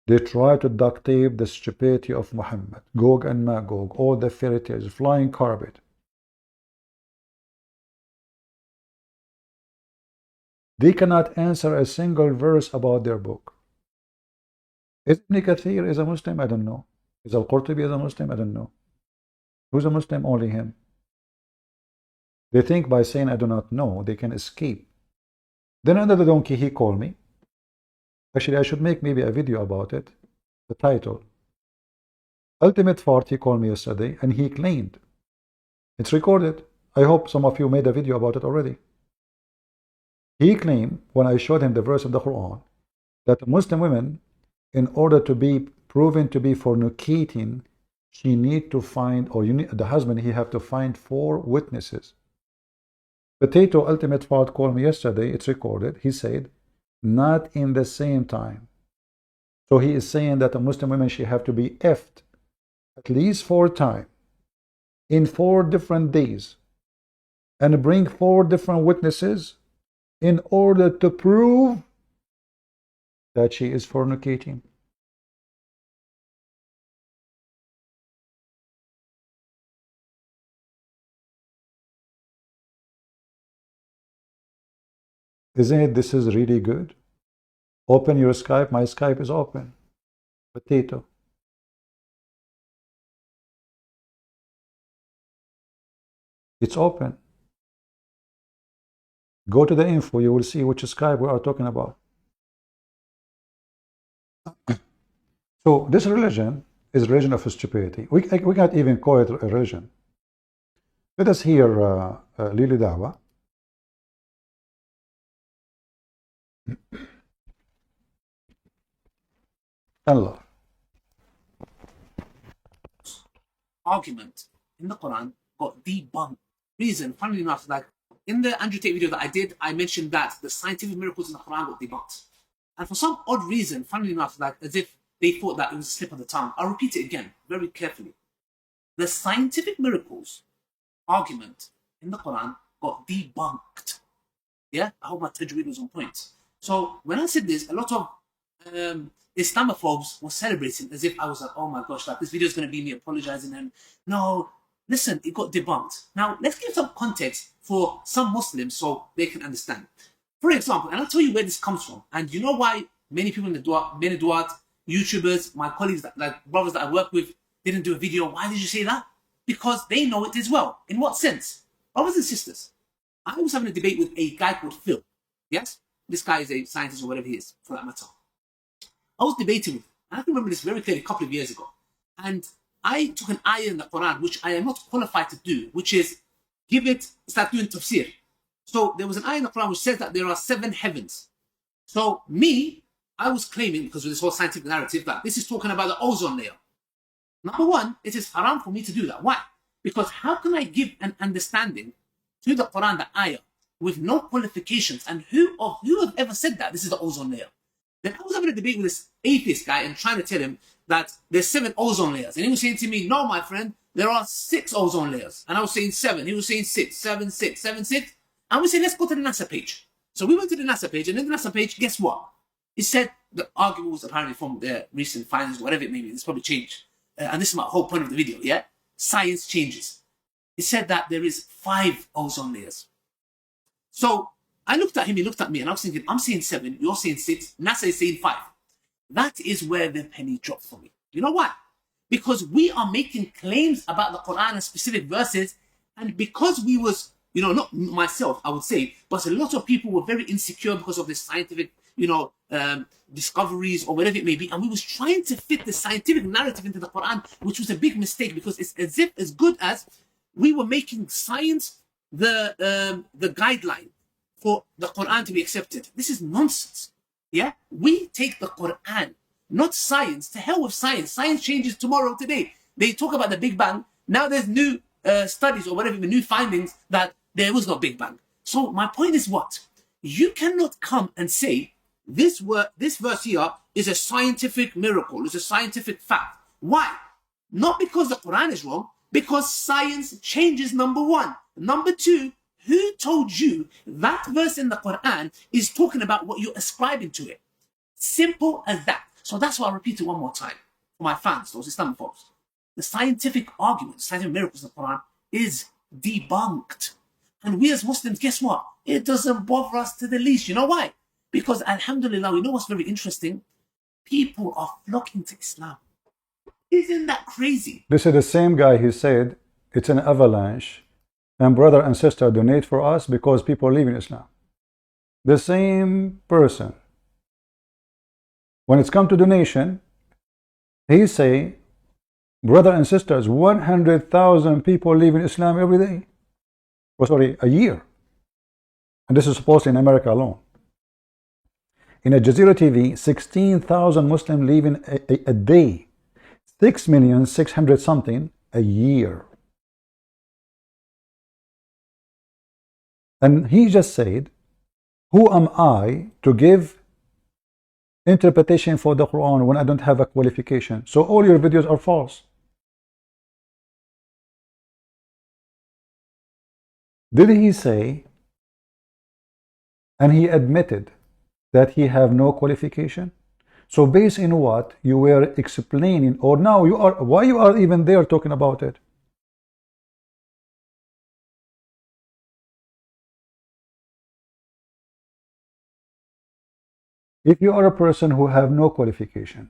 They try to duct tape the stupidity of Muhammad, Gog and Magog, all the fairy tales, flying carpet. They cannot answer a single verse about their book. Is Ibn Kathir is a Muslim? I don't know. Is Al-Qurtubi a Muslim? I don't know. Who's a Muslim? Only him. They think by saying I do not know, they can escape. Then another donkey, he called me. Actually, I should make maybe a video about it. The title. Ultimate Fart, he called me yesterday, and he claimed. It's recorded. I hope some of you made a video about it already. He claimed, when I showed him the verse of the Quran, that Muslim women, in order to be proven to be fornicating, she need to find, or the husband, he have to find 4 witnesses. Potato Ultimate Fart called me yesterday, it's recorded. He said, not in the same time. So he is saying that a Muslim woman, she have to be effed at least 4 times in 4 different days and bring 4 different witnesses in order to prove that she is fornicating. Isn't it? This is really good. Open your Skype. My Skype is open. Potato. It's open. Go to the info, you will see which Skype we are talking about. So this religion is a religion of stupidity. We can't even call it a religion. Let us hear Lili Dawa. Allah. Argument in the Quran got debunked. Reason, funnily enough, like in the Andrew Tate video that I did, I mentioned that the scientific miracles in the Quran got debunked. And for some odd reason, funnily enough, like as if they thought that it was a slip of the tongue. I'll repeat it again, very carefully. The scientific miracles argument in the Quran got debunked. Yeah, I hope my tajweed was on point. So when I said this, a lot of Islamophobes were celebrating as if I was like, oh my gosh, like this video is going to be me apologizing. And no, listen, it got debunked. Now, let's give some context for some Muslims so they can understand. For example, and I'll tell you where this comes from. And you know why many people in the Duat, YouTubers, my colleagues, like brothers that I work with, didn't do a video. Why did you say that? Because they know it as well. In what sense? Brothers and sisters, I was having a debate with a guy called Phil. Yes? This guy is a scientist or whatever he is, for that matter. I was debating with him, and I can remember this very clearly a couple of years ago. And I took an ayah in the Quran, which I am not qualified to do, which is start doing tafsir. So there was an ayah in the Quran which says that there are 7 heavens. So I was claiming, because of this whole scientific narrative, that this is talking about the ozone layer. Number one, it is haram for me to do that. Why? Because how can I give an understanding to the Quran, the ayah, with no qualifications? And who have ever said that this is the ozone layer? Then I was having a debate with this atheist guy and trying to tell him that there's 7 ozone layers. And he was saying to me, no, my friend, there are 6 ozone layers. And I was saying 7. He was saying 6, 7, 6, 7, 6. And we said, let's go to the NASA page. So we went to the NASA page, and in the NASA page, guess what? It said the argument was apparently from their recent findings, whatever it may be. It's probably changed. And this is my whole point of the video, yeah? Science changes. It said that there is 5 ozone layers. So I looked at him, he looked at me, and I was thinking, I'm saying 7, you're saying 6, NASA is saying 5. That is where the penny dropped for me. You know why? Because we are making claims about the Quran and specific verses, and because we was, not myself, I would say, but a lot of people were very insecure because of the scientific, discoveries or whatever it may be, and we was trying to fit the scientific narrative into the Quran, which was a big mistake, because it's as if as good as we were making science the guideline for the Quran to be accepted. This is nonsense. Yeah, we take the Quran, not science. To hell with science. Science changes tomorrow, today. They talk about the Big Bang. Now there's new studies or whatever, new findings that there was no Big Bang. So my point is what? You cannot come and say this verse here is a scientific miracle, it's a scientific fact. Why? Not because the Quran is wrong, because science changes, number one. Number two, who told you that verse in the Quran is talking about what you're ascribing to it? Simple as that. So that's why I repeat it one more time for my fans, those Islamophobes. The scientific argument, scientific miracles in the Quran is debunked. And we as Muslims, guess what? It doesn't bother us to the least. You know why? Because alhamdulillah, we know what's very interesting? People are flocking to Islam. Isn't that crazy? This is the same guy who said it's an avalanche and brother and sister donate for us because people leave in Islam. The same person. When it's come to donation, he say, brother and sisters, 100,000 people leave in Islam every day. Oh, sorry, a year. And this is supposed in America alone. In Al Jazeera TV, 16,000 Muslims leave in a day. 6,600,000 something a year. And he just said, who am I to give interpretation for the Quran when I don't have a qualification? So all your videos are false. Did he say, and he admitted that he have no qualification? So based in what you were explaining, or now you are, why you are even there talking about it? If you are a person who have no qualification,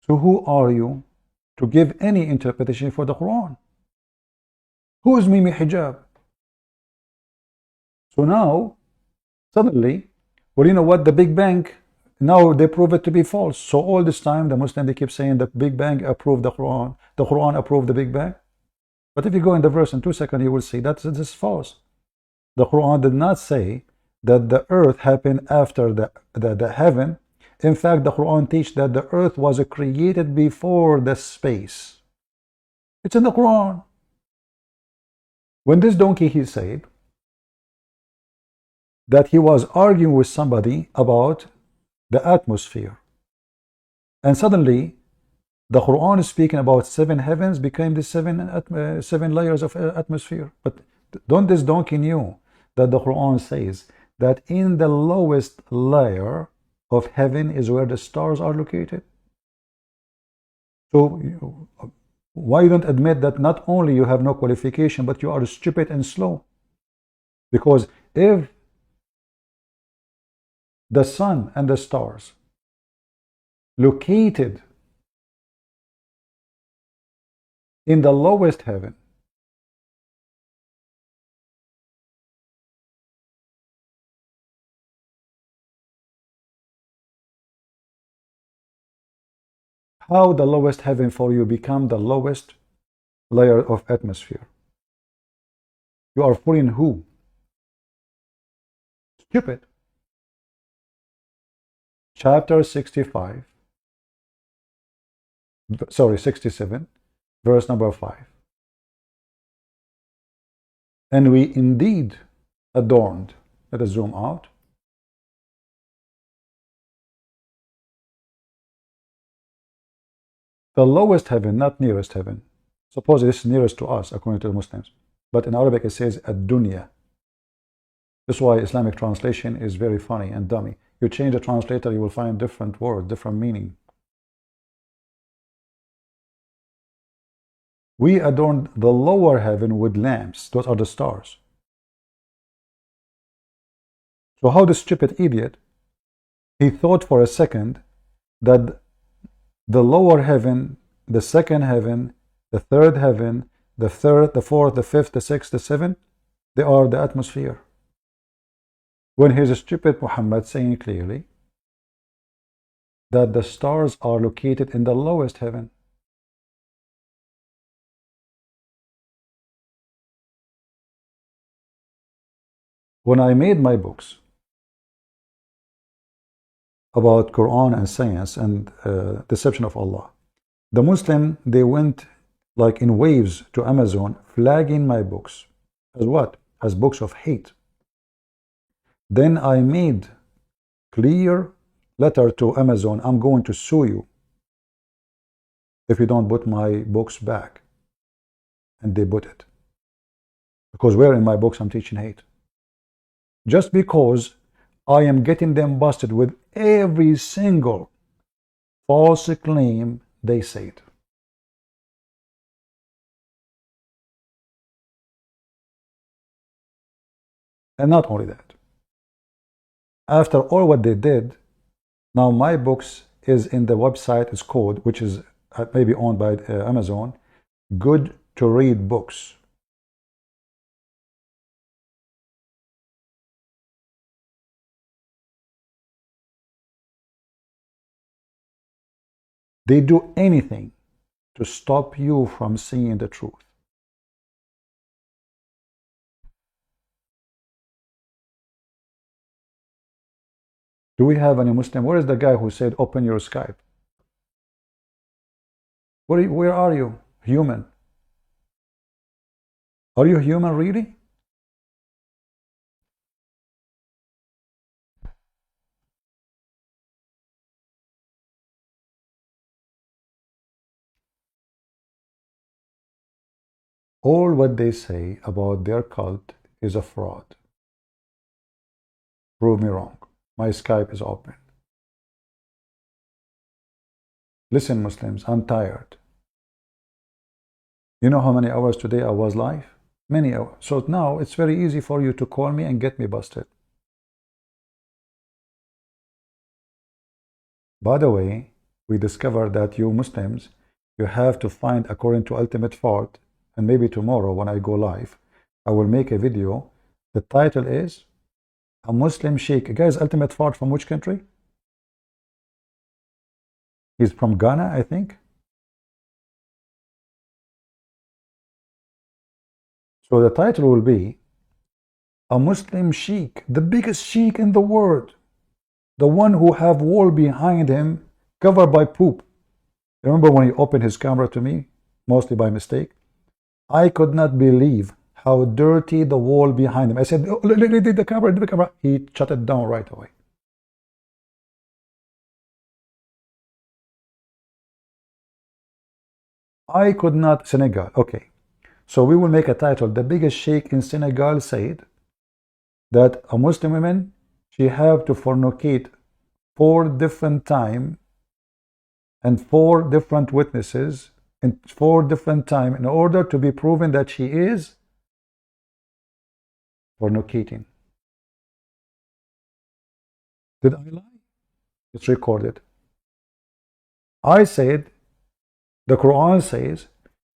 so who are you to give any interpretation for the Quran? Who is Mimi Hijab? So now, suddenly, well, you know what? The Big Bang, now they prove it to be false. So all this time, the Muslim, they keep saying the Big Bang approved the Quran approved the Big Bang. But if you go in the verse in 2 seconds, you will see that this is false. The Quran did not say that the earth happened after the heaven. In fact, the Quran teaches that the earth was created before the space. It's in the Quran. When this donkey, he said that he was arguing with somebody about the atmosphere. And suddenly, the Quran is speaking about 7 heavens became the 7 layers of atmosphere. But don't this donkey knew that the Quran says that in the lowest layer of heaven is where the stars are located? So why you don't admit that not only you have no qualification, but you are stupid and slow? Because if the sun and the stars located in the lowest heaven, how the lowest heaven for you become the lowest layer of atmosphere? You are fooling who? Stupid. Chapter 67, verse number 5. And we indeed adorned, let us zoom out, the lowest heaven, not nearest heaven. Suppose it's nearest to us according to the Muslims, but in Arabic it says ad-dunya. That's why Islamic translation is very funny and dummy. You change the translator, you will find different words, different meaning. We adorned the lower heaven with lamps. Those are the stars. So how the stupid idiot, he thought for a second that the lower heaven, the second heaven, the third heaven, the third, the fourth, the fifth, the sixth, the seventh, they are the atmosphere. When here's a stupid Muhammad saying clearly that the stars are located in the lowest heaven. When I made my books about Quran and science and deception of Allah, the Muslim, they went like in waves to Amazon flagging my books as what? As books of hate. Then I made clear letter to Amazon, I'm going to sue you if you don't put my books back. And they put it. Because where in my books I'm teaching hate. Just because I am getting them busted with every single false claim they said. And not only that. After all what they did, now my books is in the website, it's called, which is maybe owned by Amazon, Good to Read Books. They do anything to stop you from seeing the truth. Do we have any Muslim? Where is the guy who said, open your Skype? Where are you? Human. Are you human really? All what they say about their cult is a fraud. Prove me wrong. My Skype is open. Listen, Muslims, I'm tired. You know how many hours today I was live? Many hours. So now it's very easy for you to call me and get me busted. By the way, we discovered that you Muslims, you have to find according to ultimate fault, and maybe tomorrow when I go live, I will make a video The title is A Muslim Sheikh. Guys, ultimate fart from which country? He's from Ghana, I think. So the title will be A Muslim Sheikh, the biggest sheikh in the world, the one who have wall behind him covered by poop. Remember when he opened his camera to me, mostly by mistake? I could not believe how dirty the wall behind him. I said, oh, look, the camera. He shut it down right away. I could not. Senegal, okay. So we will make a title. The biggest sheikh in Senegal said that a Muslim woman, she have to fornicate 4 different times and 4 different witnesses in 4 different times in order to be proven that she is fornicating. Did I lie? It's recorded. I said, the Quran says,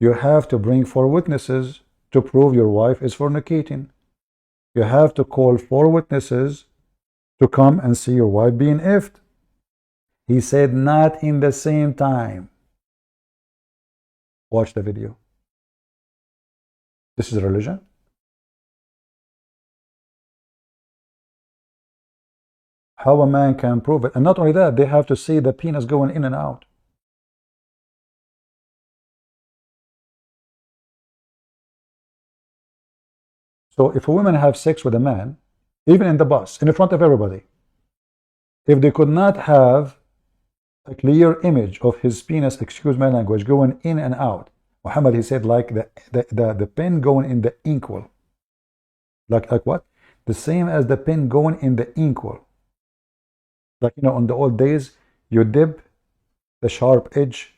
you have to bring 4 witnesses to prove your wife is fornicating. You have to call 4 witnesses to come and see your wife being effed. He said, not in the same time. Watch the video. This is religion. How a man can prove it. And not only that, they have to see the penis going in and out. So if a woman have sex with a man, even in the bus, in front of everybody, if they could not have a clear image of his penis, excuse my language, going in and out, Muhammad, he said, like the pen going in the inkwell. Like what? The same as the pen going in the inkwell. Like, you know, on the old days, you dip the sharp edge,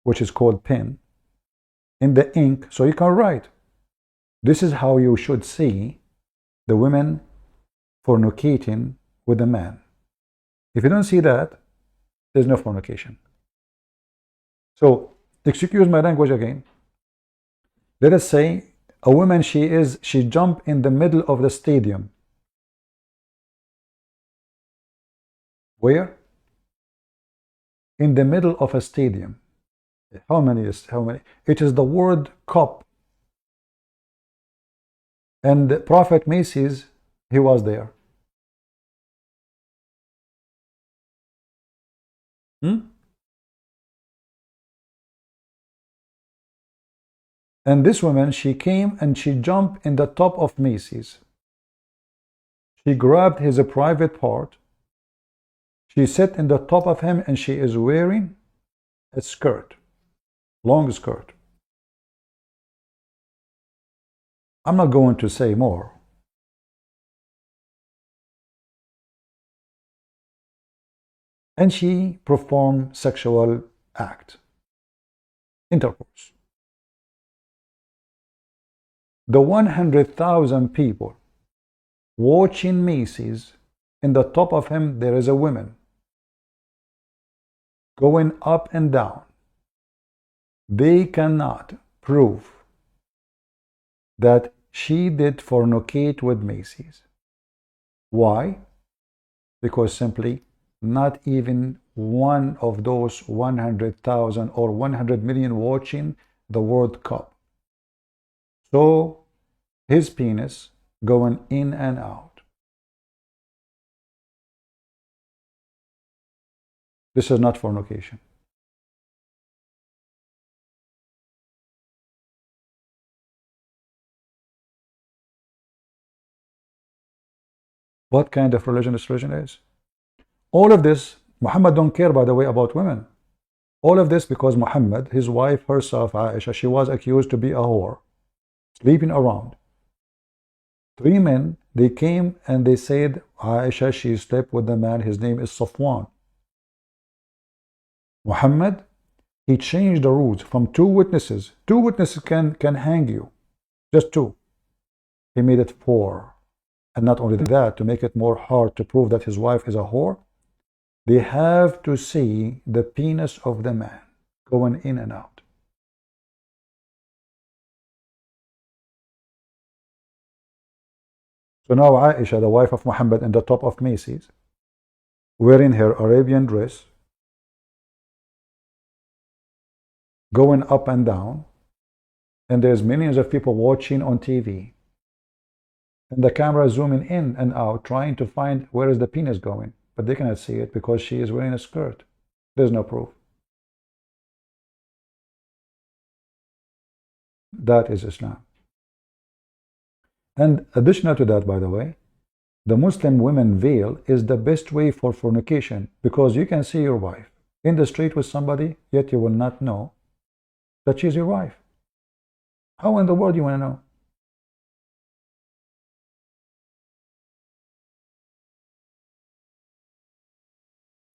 which is called pen, in the ink so you can write. This is how you should see the women fornicating with the man. If you don't see that, there's no fornication. So, excuse my language again. Let us say a woman, she jumped in the middle of the stadium. Where? In the middle of a stadium. How many? It is the World Cup. And Prophet Macy's, he was there. And this woman, she came and she jumped in the top of Macy's. She grabbed his private part. She sat in the top of him and she is wearing a skirt, long skirt. I'm not going to say more. And she performed sexual act, intercourse. The 100,000 people watching Macy's, in the top of him there is a woman going up and down. They cannot prove that she did fornicate with Macy's. Why? Because simply not even one of those 100,000 or 100 million watching the World Cup saw his penis going in and out. This is not fornication. What kind of religion this religion is? All of this, Muhammad don't care, by the way, about women. All of this because Muhammad, his wife herself, Aisha, she was accused to be a whore, sleeping around. 3 men, they came and they said, Aisha, she slept with the man, his name is Safwan. Muhammad, he changed the rules from 2 witnesses. 2 witnesses can hang you, just 2. He made it 4. And not only that, to make it more hard to prove that his wife is a whore, they have to see the penis of the man going in and out. So now Aisha, the wife of Muhammad, in the top of Macy's, wearing her Arabian dress, going up and down, and there's millions of people watching on TV, and the camera zooming in and out, trying to find where is the penis going, but they cannot see it because she is wearing a skirt. There's no proof. That is Islam. And additional to that, by the way, the Muslim women veil is the best way for fornication, because you can see your wife in the street with somebody, yet you will not know that she's your wife. How in the world you want to know?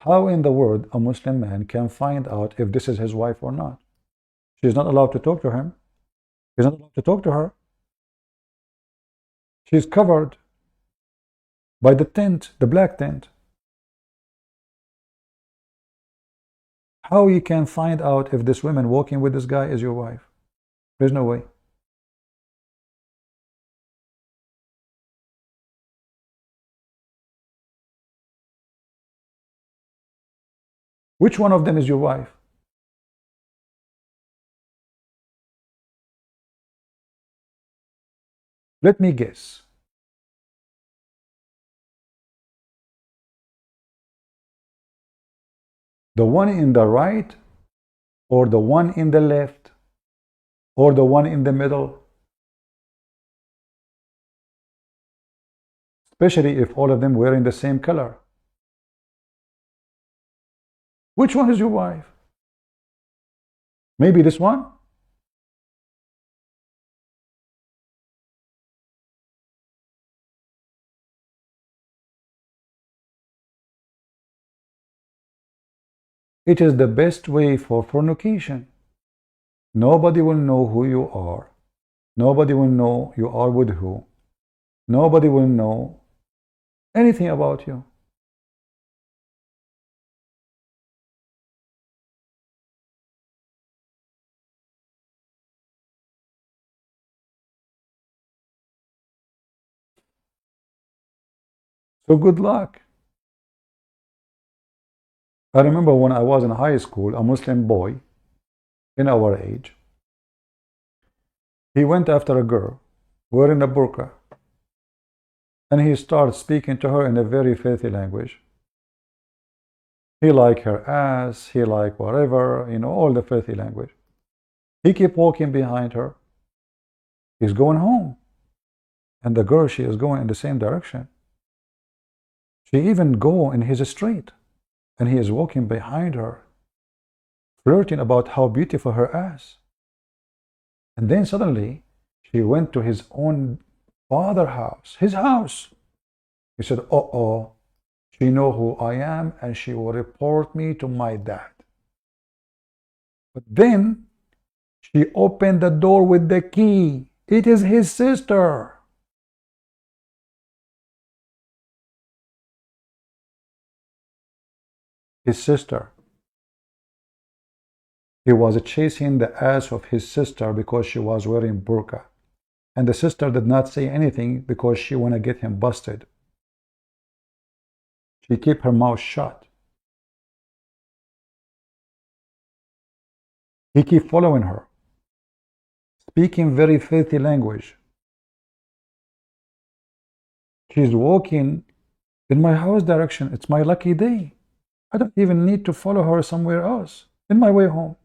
How in the world a Muslim man can find out if this is his wife or not? She's not allowed to talk to him. He's not allowed to talk to her. She's covered by the tent, the black tent. How you can find out if this woman walking with this guy is your wife? There's no way. Which one of them is your wife? Let me guess. The one in the right, or the one in the left, or the one in the middle? Especially if all of them wearing the same color. Which one is your wife? Maybe this one? It is the best way for fornication. Nobody will know who you are. Nobody will know you are with who. Nobody will know anything about you. So good luck. I remember when I was in high school, a Muslim boy in our age, he went after a girl wearing a burqa, and he started speaking to her in a very filthy language. He liked her ass, he liked whatever, you know, all the filthy language. He kept walking behind her. He's going home, and the girl, she is going in the same direction. She even go in his street, and he is walking behind her, flirting about how beautiful her ass. And then suddenly she went to his own father's house, his house. He said, uh-oh, she know who I am, and she will report me to my dad. But then she opened the door with the key. It is his sister. His sister. He was chasing the ass of his sister because she was wearing burqa. And the sister did not say anything because she want to get him busted. She kept her mouth shut. He kept following her, speaking very filthy language. She's walking in my house direction. It's my lucky day. I don't even need to follow her somewhere else in my way home.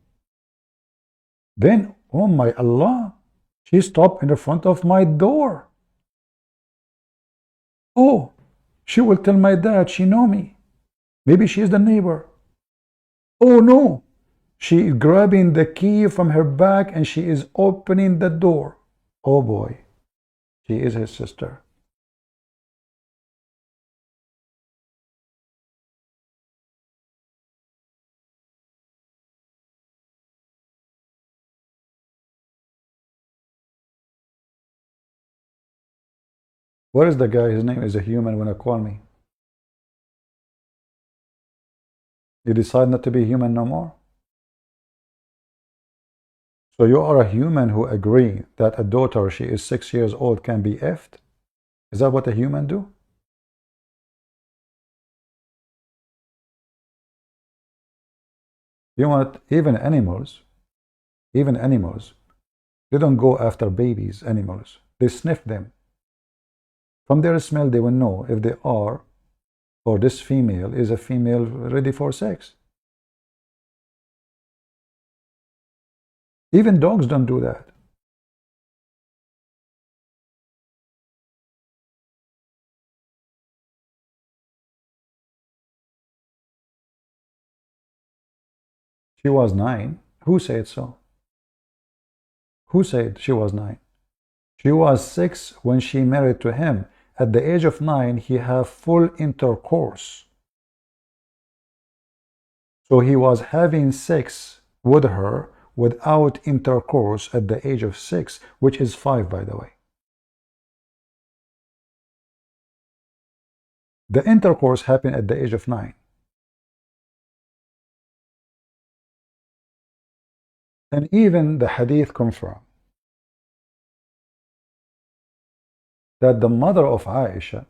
Then, oh my Allah, she stopped in the front of my door. Oh, she will tell my dad she know me. Maybe she is the neighbor. Oh no, she is grabbing the key from her bag and she is opening the door. Oh boy, she is his sister. What is the guy? His name is a human when I call me. You decide not to be human no more. So you are a human who agree that a daughter, she is 6 years old, can be effed? Is that what a human do? You want even animals, they don't go after babies, animals. They sniff them. From their smell, they will know if they are, or this female is a female ready for sex. Even dogs don't do that. She was 9. Who said so? Who said she was 9? She was 6 when she married to him. At the age of 9, he had full intercourse. So he was having sex with her without intercourse at the age of 6, which is 5, by the way. The intercourse happened at the age of 9. And even the hadith confirm that the mother of Aisha,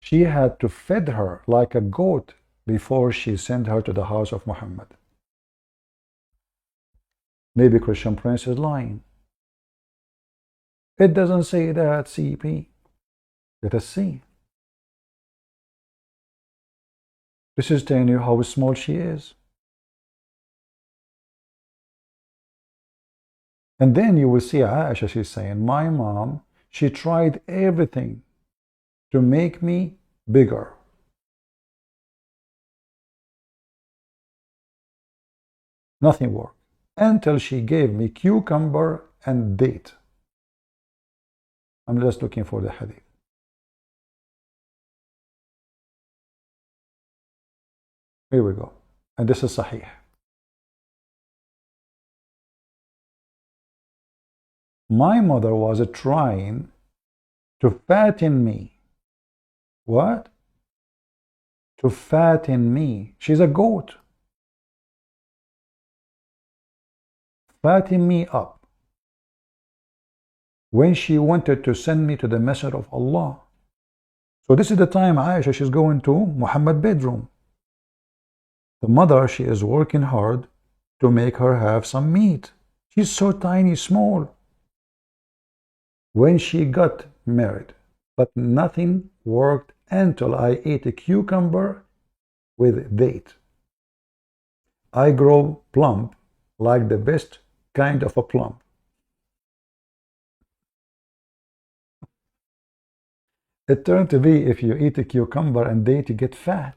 she had to feed her like a goat before she sent her to the house of Muhammad. Maybe Christian Prince is lying. It doesn't say that, CP. Let us see. This is telling you how small she is. And then you will see Aisha, she's saying, my mom, she tried everything to make me bigger. Nothing worked until she gave me cucumber and date. I'm just looking for the hadith. Here we go. And this is Sahih. My mother was trying to fatten me. What? To fatten me. She's a goat. Fatten me up. When she wanted to send me to the Messenger of Allah. So this is the time Aisha, she's going to Muhammad's bedroom. The mother, she is working hard to make her have some meat. She's so tiny, small. When she got married, but nothing worked until I ate a cucumber with date. I grow plump like the best kind of a plum. It turned to be if you eat a cucumber and date, you get fat.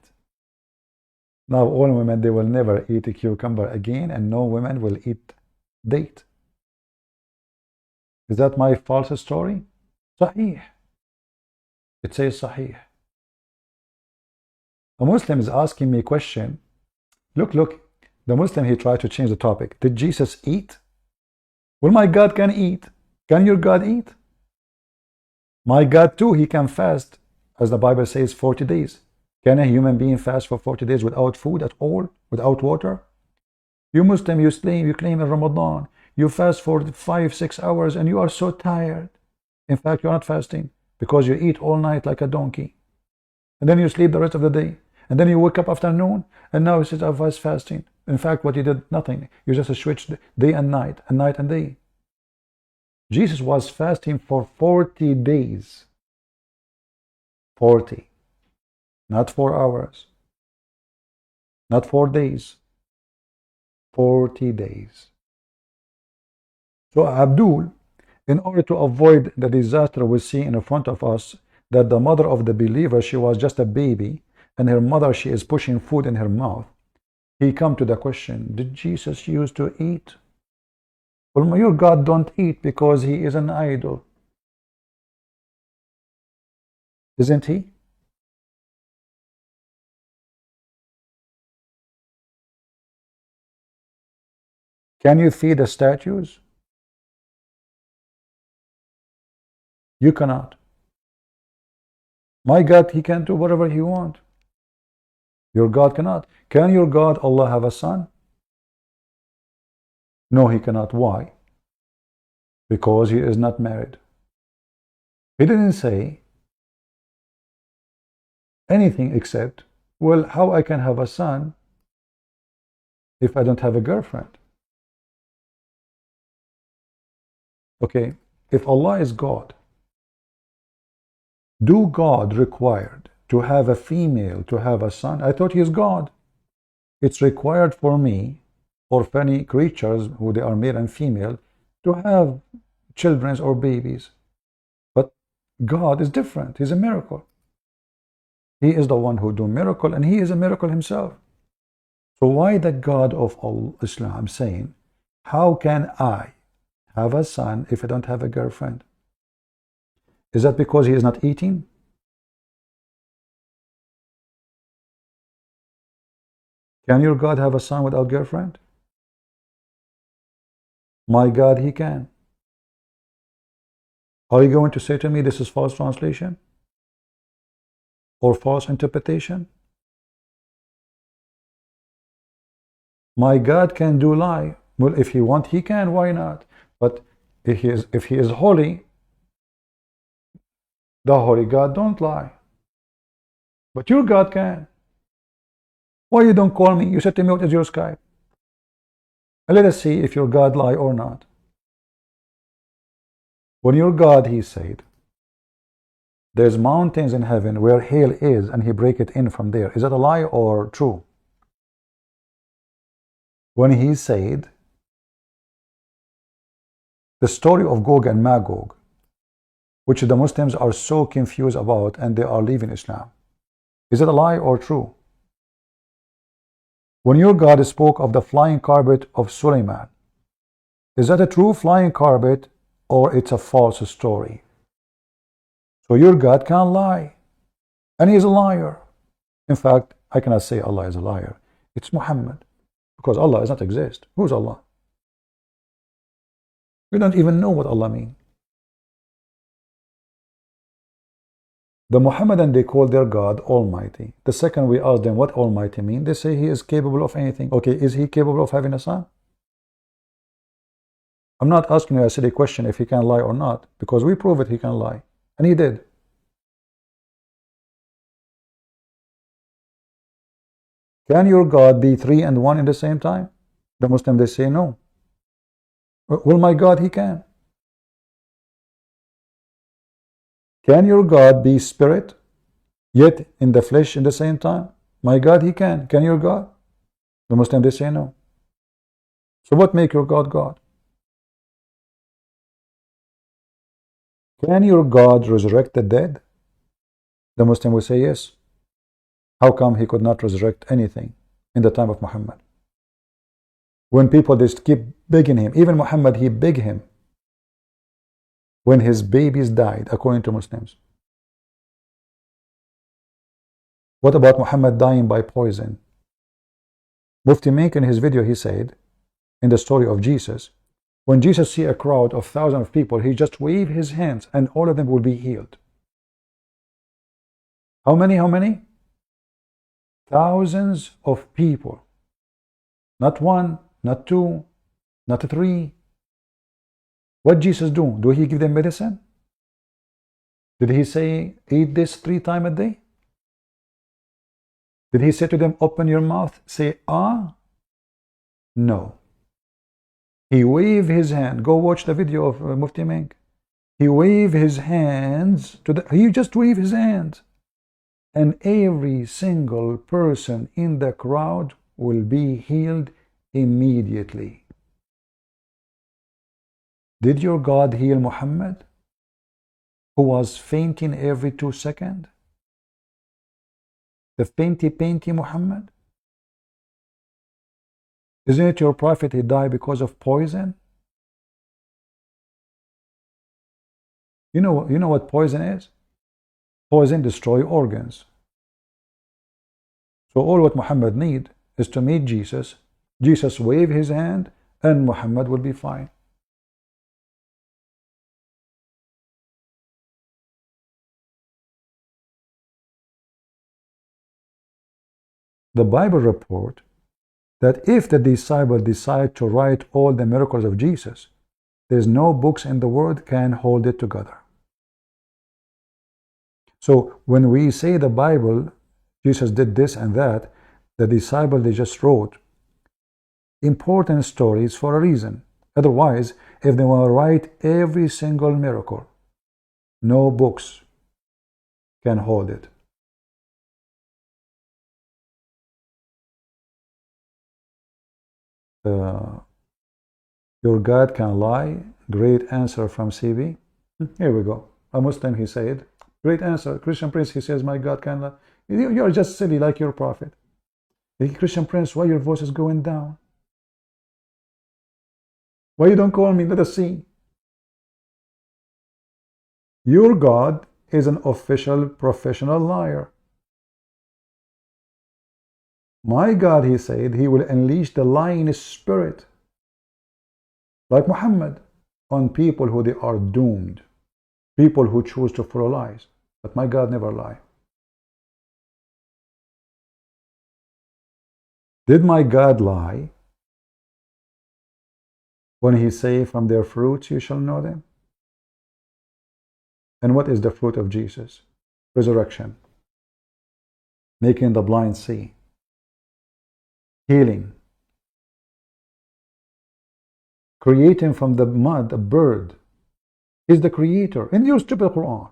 Now all women, they will never eat a cucumber again, and no women will eat date. Is that my false story? Sahih. It says Sahih. A Muslim is asking me a question. Look. The Muslim, he tried to change the topic. Did Jesus eat? Well, my God can eat. Can your God eat? My God too, he can fast. As the Bible says, 40 days. Can a human being fast for 40 days without food at all? Without water? You Muslim, you claim in Ramadan. You fast for 5-6 hours and you are so tired. In fact, you're not fasting because you eat all night like a donkey. And then you sleep the rest of the day. And then you wake up after noon and now you sit up as fasting. In fact, what you did, nothing. You just switched day and night and day. Jesus was fasting for 40 days. 40. Not 4 hours. Not 4 days. 40 days. So Abdul, in order to avoid the disaster we see in front of us, that the mother of the believer, she was just a baby, and her mother, she is pushing food in her mouth, he come to the question, did Jesus used to eat? Well, your God don't eat because he is an idol. Isn't he? Can you feed the statues? You cannot. My God, he can do whatever he wants. Your God cannot. Can your God, Allah, have a son? No, he cannot. Why? Because he is not married. He didn't say anything except, well, how I can have a son if I don't have a girlfriend? Okay, if Allah is God, do God required to have a female to have a son? I thought He is God. It's required for me or for any creatures who they are male and female to have children or babies. But God is different. He's a miracle. He is the one who do miracle, and He is a miracle Himself. So why the God of Islam saying, how can I have a son if I don't have a girlfriend? Is that because he is not eating? Can your God have a son without girlfriend? My God, He can. Are you going to say to me this is false translation or false interpretation? My God can do lie. Well, if He want, He can. Why not? But if he is holy, the holy God don't lie. But your God can. Why you don't call me? You said to me, what is your Skype? And let us see if your God lie or not. When your God, He said, there's mountains in heaven where hail is, and He break it in from there. Is that a lie or true? When He said the story of Gog and Magog, which the Muslims are so confused about and they are leaving Islam, is it a lie or true? When your God spoke of the flying carpet of Suleiman, is that a true flying carpet or it's a false story? So your God can't lie, and He is a liar. In fact, I cannot say Allah is a liar. It's Muhammad, because Allah does not exist. Who's Allah? We don't even know what Allah means. The Muhammadan, they call their God Almighty. The second we ask them what Almighty mean, they say He is capable of anything. Okay, is He capable of having a son? I'm not asking you a silly question if He can lie or not, because we prove it He can lie, and He did. Can your God be 3 and 1 in the same time? The Muslim, they say no. Well, my God, He can. Can your God be spirit, yet in the flesh in the same time? My God, He can. Can your God? The Muslim, they say no. So what make your God God? Can your God resurrect the dead? The Muslim will say yes. How come He could not resurrect anything in the time of Muhammad? When people just keep begging Him, even Muhammad, he begged Him when his babies died, according to Muslims. What about Muhammad dying by poison? Mufti Menk in his video, he said, in the story of Jesus, when Jesus see a crowd of thousands of people, He just wave His hands and all of them will be healed. How many? How many? Thousands of people. Not 1, not 2, not 3. What Jesus do? Do He give them medicine? Did He say, eat this 3 times a day? Did He say to them, open your mouth, say, ah? No. He waved His hand. Go watch the video of Mufti Menk. He waved His hands to He just waved His hands. And every single person in the crowd will be healed immediately. Did your God heal Muhammad, who was fainting every 2 seconds? The fainty Muhammad? Isn't it your prophet he died because of poison? You know what poison is? Poison destroy organs. So all what Muhammad need is to meet Jesus. Jesus wave His hand and Muhammad will be fine. The Bible report that if the disciple decide to write all the miracles of Jesus, there's no books in the world can hold it together. So when we say the Bible, Jesus did this and that, the disciple, they just wrote important stories for a reason. Otherwise, if they want to write every single miracle, no books can hold it. Your God can lie. Great answer from CB. Here we go. A Muslim, he said. Great answer. Christian Prince, he says, my God can lie. You're just silly like your prophet. Hey, Christian Prince, why your voice is going down? Why you don't call me? Let us see. Your God is an official professional liar. My God, he said, he will unleash the lying spirit, like Muhammad, on people who they are doomed, people who choose to follow lies. But my God never lie. Did my God lie when he say, from their fruits you shall know them? And what is the fruit of Jesus? Resurrection, making the blind see, healing, creating from the mud a bird. He's the creator. In your stupid Quran,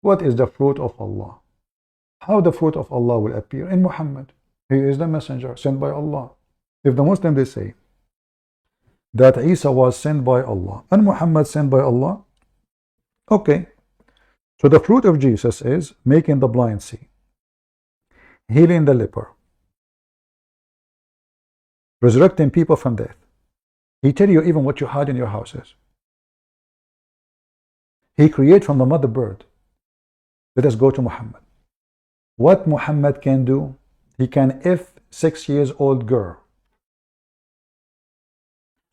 what is the fruit of Allah? How the fruit of Allah will appear? In Muhammad. He is the messenger sent by Allah. If the Muslim, they say that Isa was sent by Allah and Muhammad sent by Allah, okay. So the fruit of Jesus is making the blind see, healing the leper, resurrecting people from death. He tell you even what you hide in your houses. He create from the mother bird. Let us go to Muhammad. What Muhammad can do, he can F 6-year-old girl.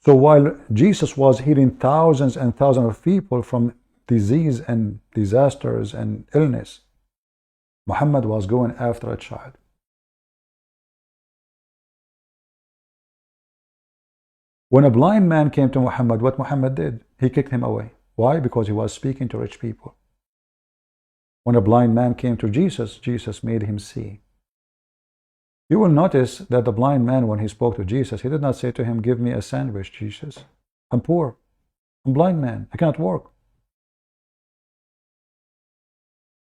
So while Jesus was healing thousands and thousands of people from disease and disasters and illness, Muhammad was going after a child. When a blind man came to Muhammad, what Muhammad did? He kicked him away. Why? Because he was speaking to rich people. When a blind man came to Jesus, Jesus made him see. You will notice that the blind man, when he spoke to Jesus, he did not say to him, give me a sandwich, Jesus. I'm poor. I'm a blind man. I cannot work.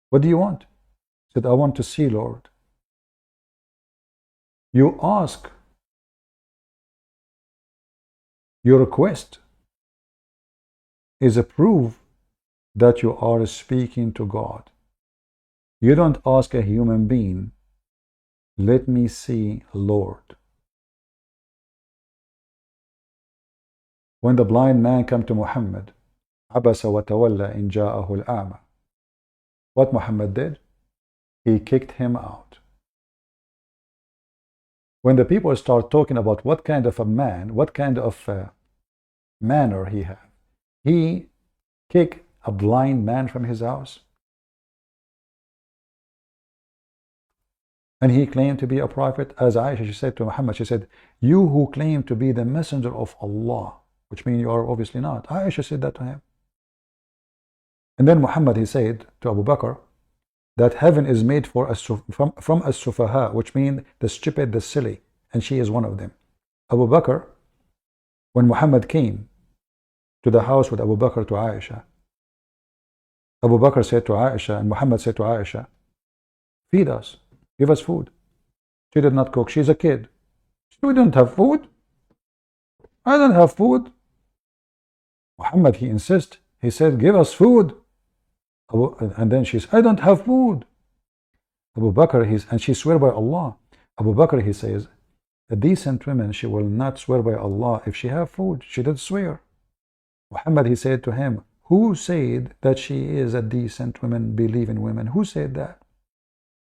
What do you want? He said, I want to see, Lord. You ask. Your request is a proof that you are speaking to God. You don't ask a human being, let me see, Lord. When the blind man came to Muhammad, عبس وتولى إن جاءه الأعمى, what Muhammad did? He kicked him out. When the people start talking about what kind of a man, what kind of manner he had, he kicked a blind man from his house. And he claimed to be a prophet. As Aisha, she said to Muhammad, she said, you who claim to be the messenger of Allah, which means you are obviously not. Aisha said that to him. And then Muhammad, he said to Abu Bakr, that heaven is made for from as-sufaha, which means the stupid, the silly, and she is one of them. Abu Bakr, when Muhammad came to the house with Abu Bakr to Aisha, Abu Bakr said to Aisha, and Muhammad said to Aisha, feed us, give us food. She did not cook. She's a kid. We don't have food. I don't have food. Muhammad, he insists. He said, give us food. And then she says, I don't have food. Abu Bakr, and she swear by Allah. Abu Bakr, he says, a decent woman, she will not swear by Allah if she have food. She did swear. Muhammad, he said to him, who said that she is a decent woman, believe in women? Who said that?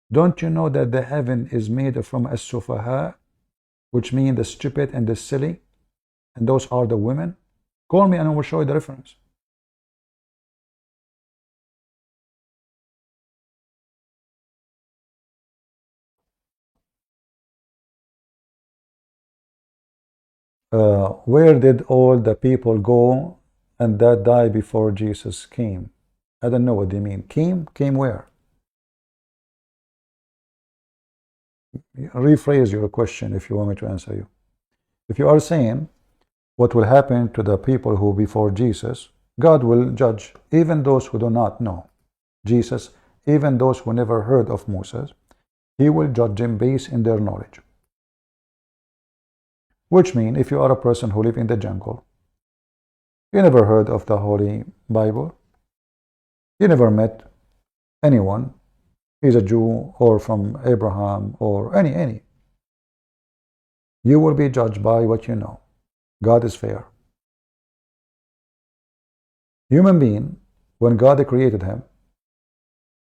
Don't you know that the heaven is made from as-sufaha, which means the stupid and the silly, and those are the women? Call me and I will show you the reference. Where did all the people go and that died before Jesus came? I don't know what they mean. Came where? rephrase your question if you want me to answer you. If you are saying what will happen to the people who before Jesus, God will judge even those who do not know Jesus, even those who never heard of Moses. He will judge them based in their knowledge. Which means if you are a person who live in the jungle, you never heard of the Holy Bible, you never met anyone, he's a Jew or from Abraham or any, you will be judged by what you know. God is fair. Human being, when God created him,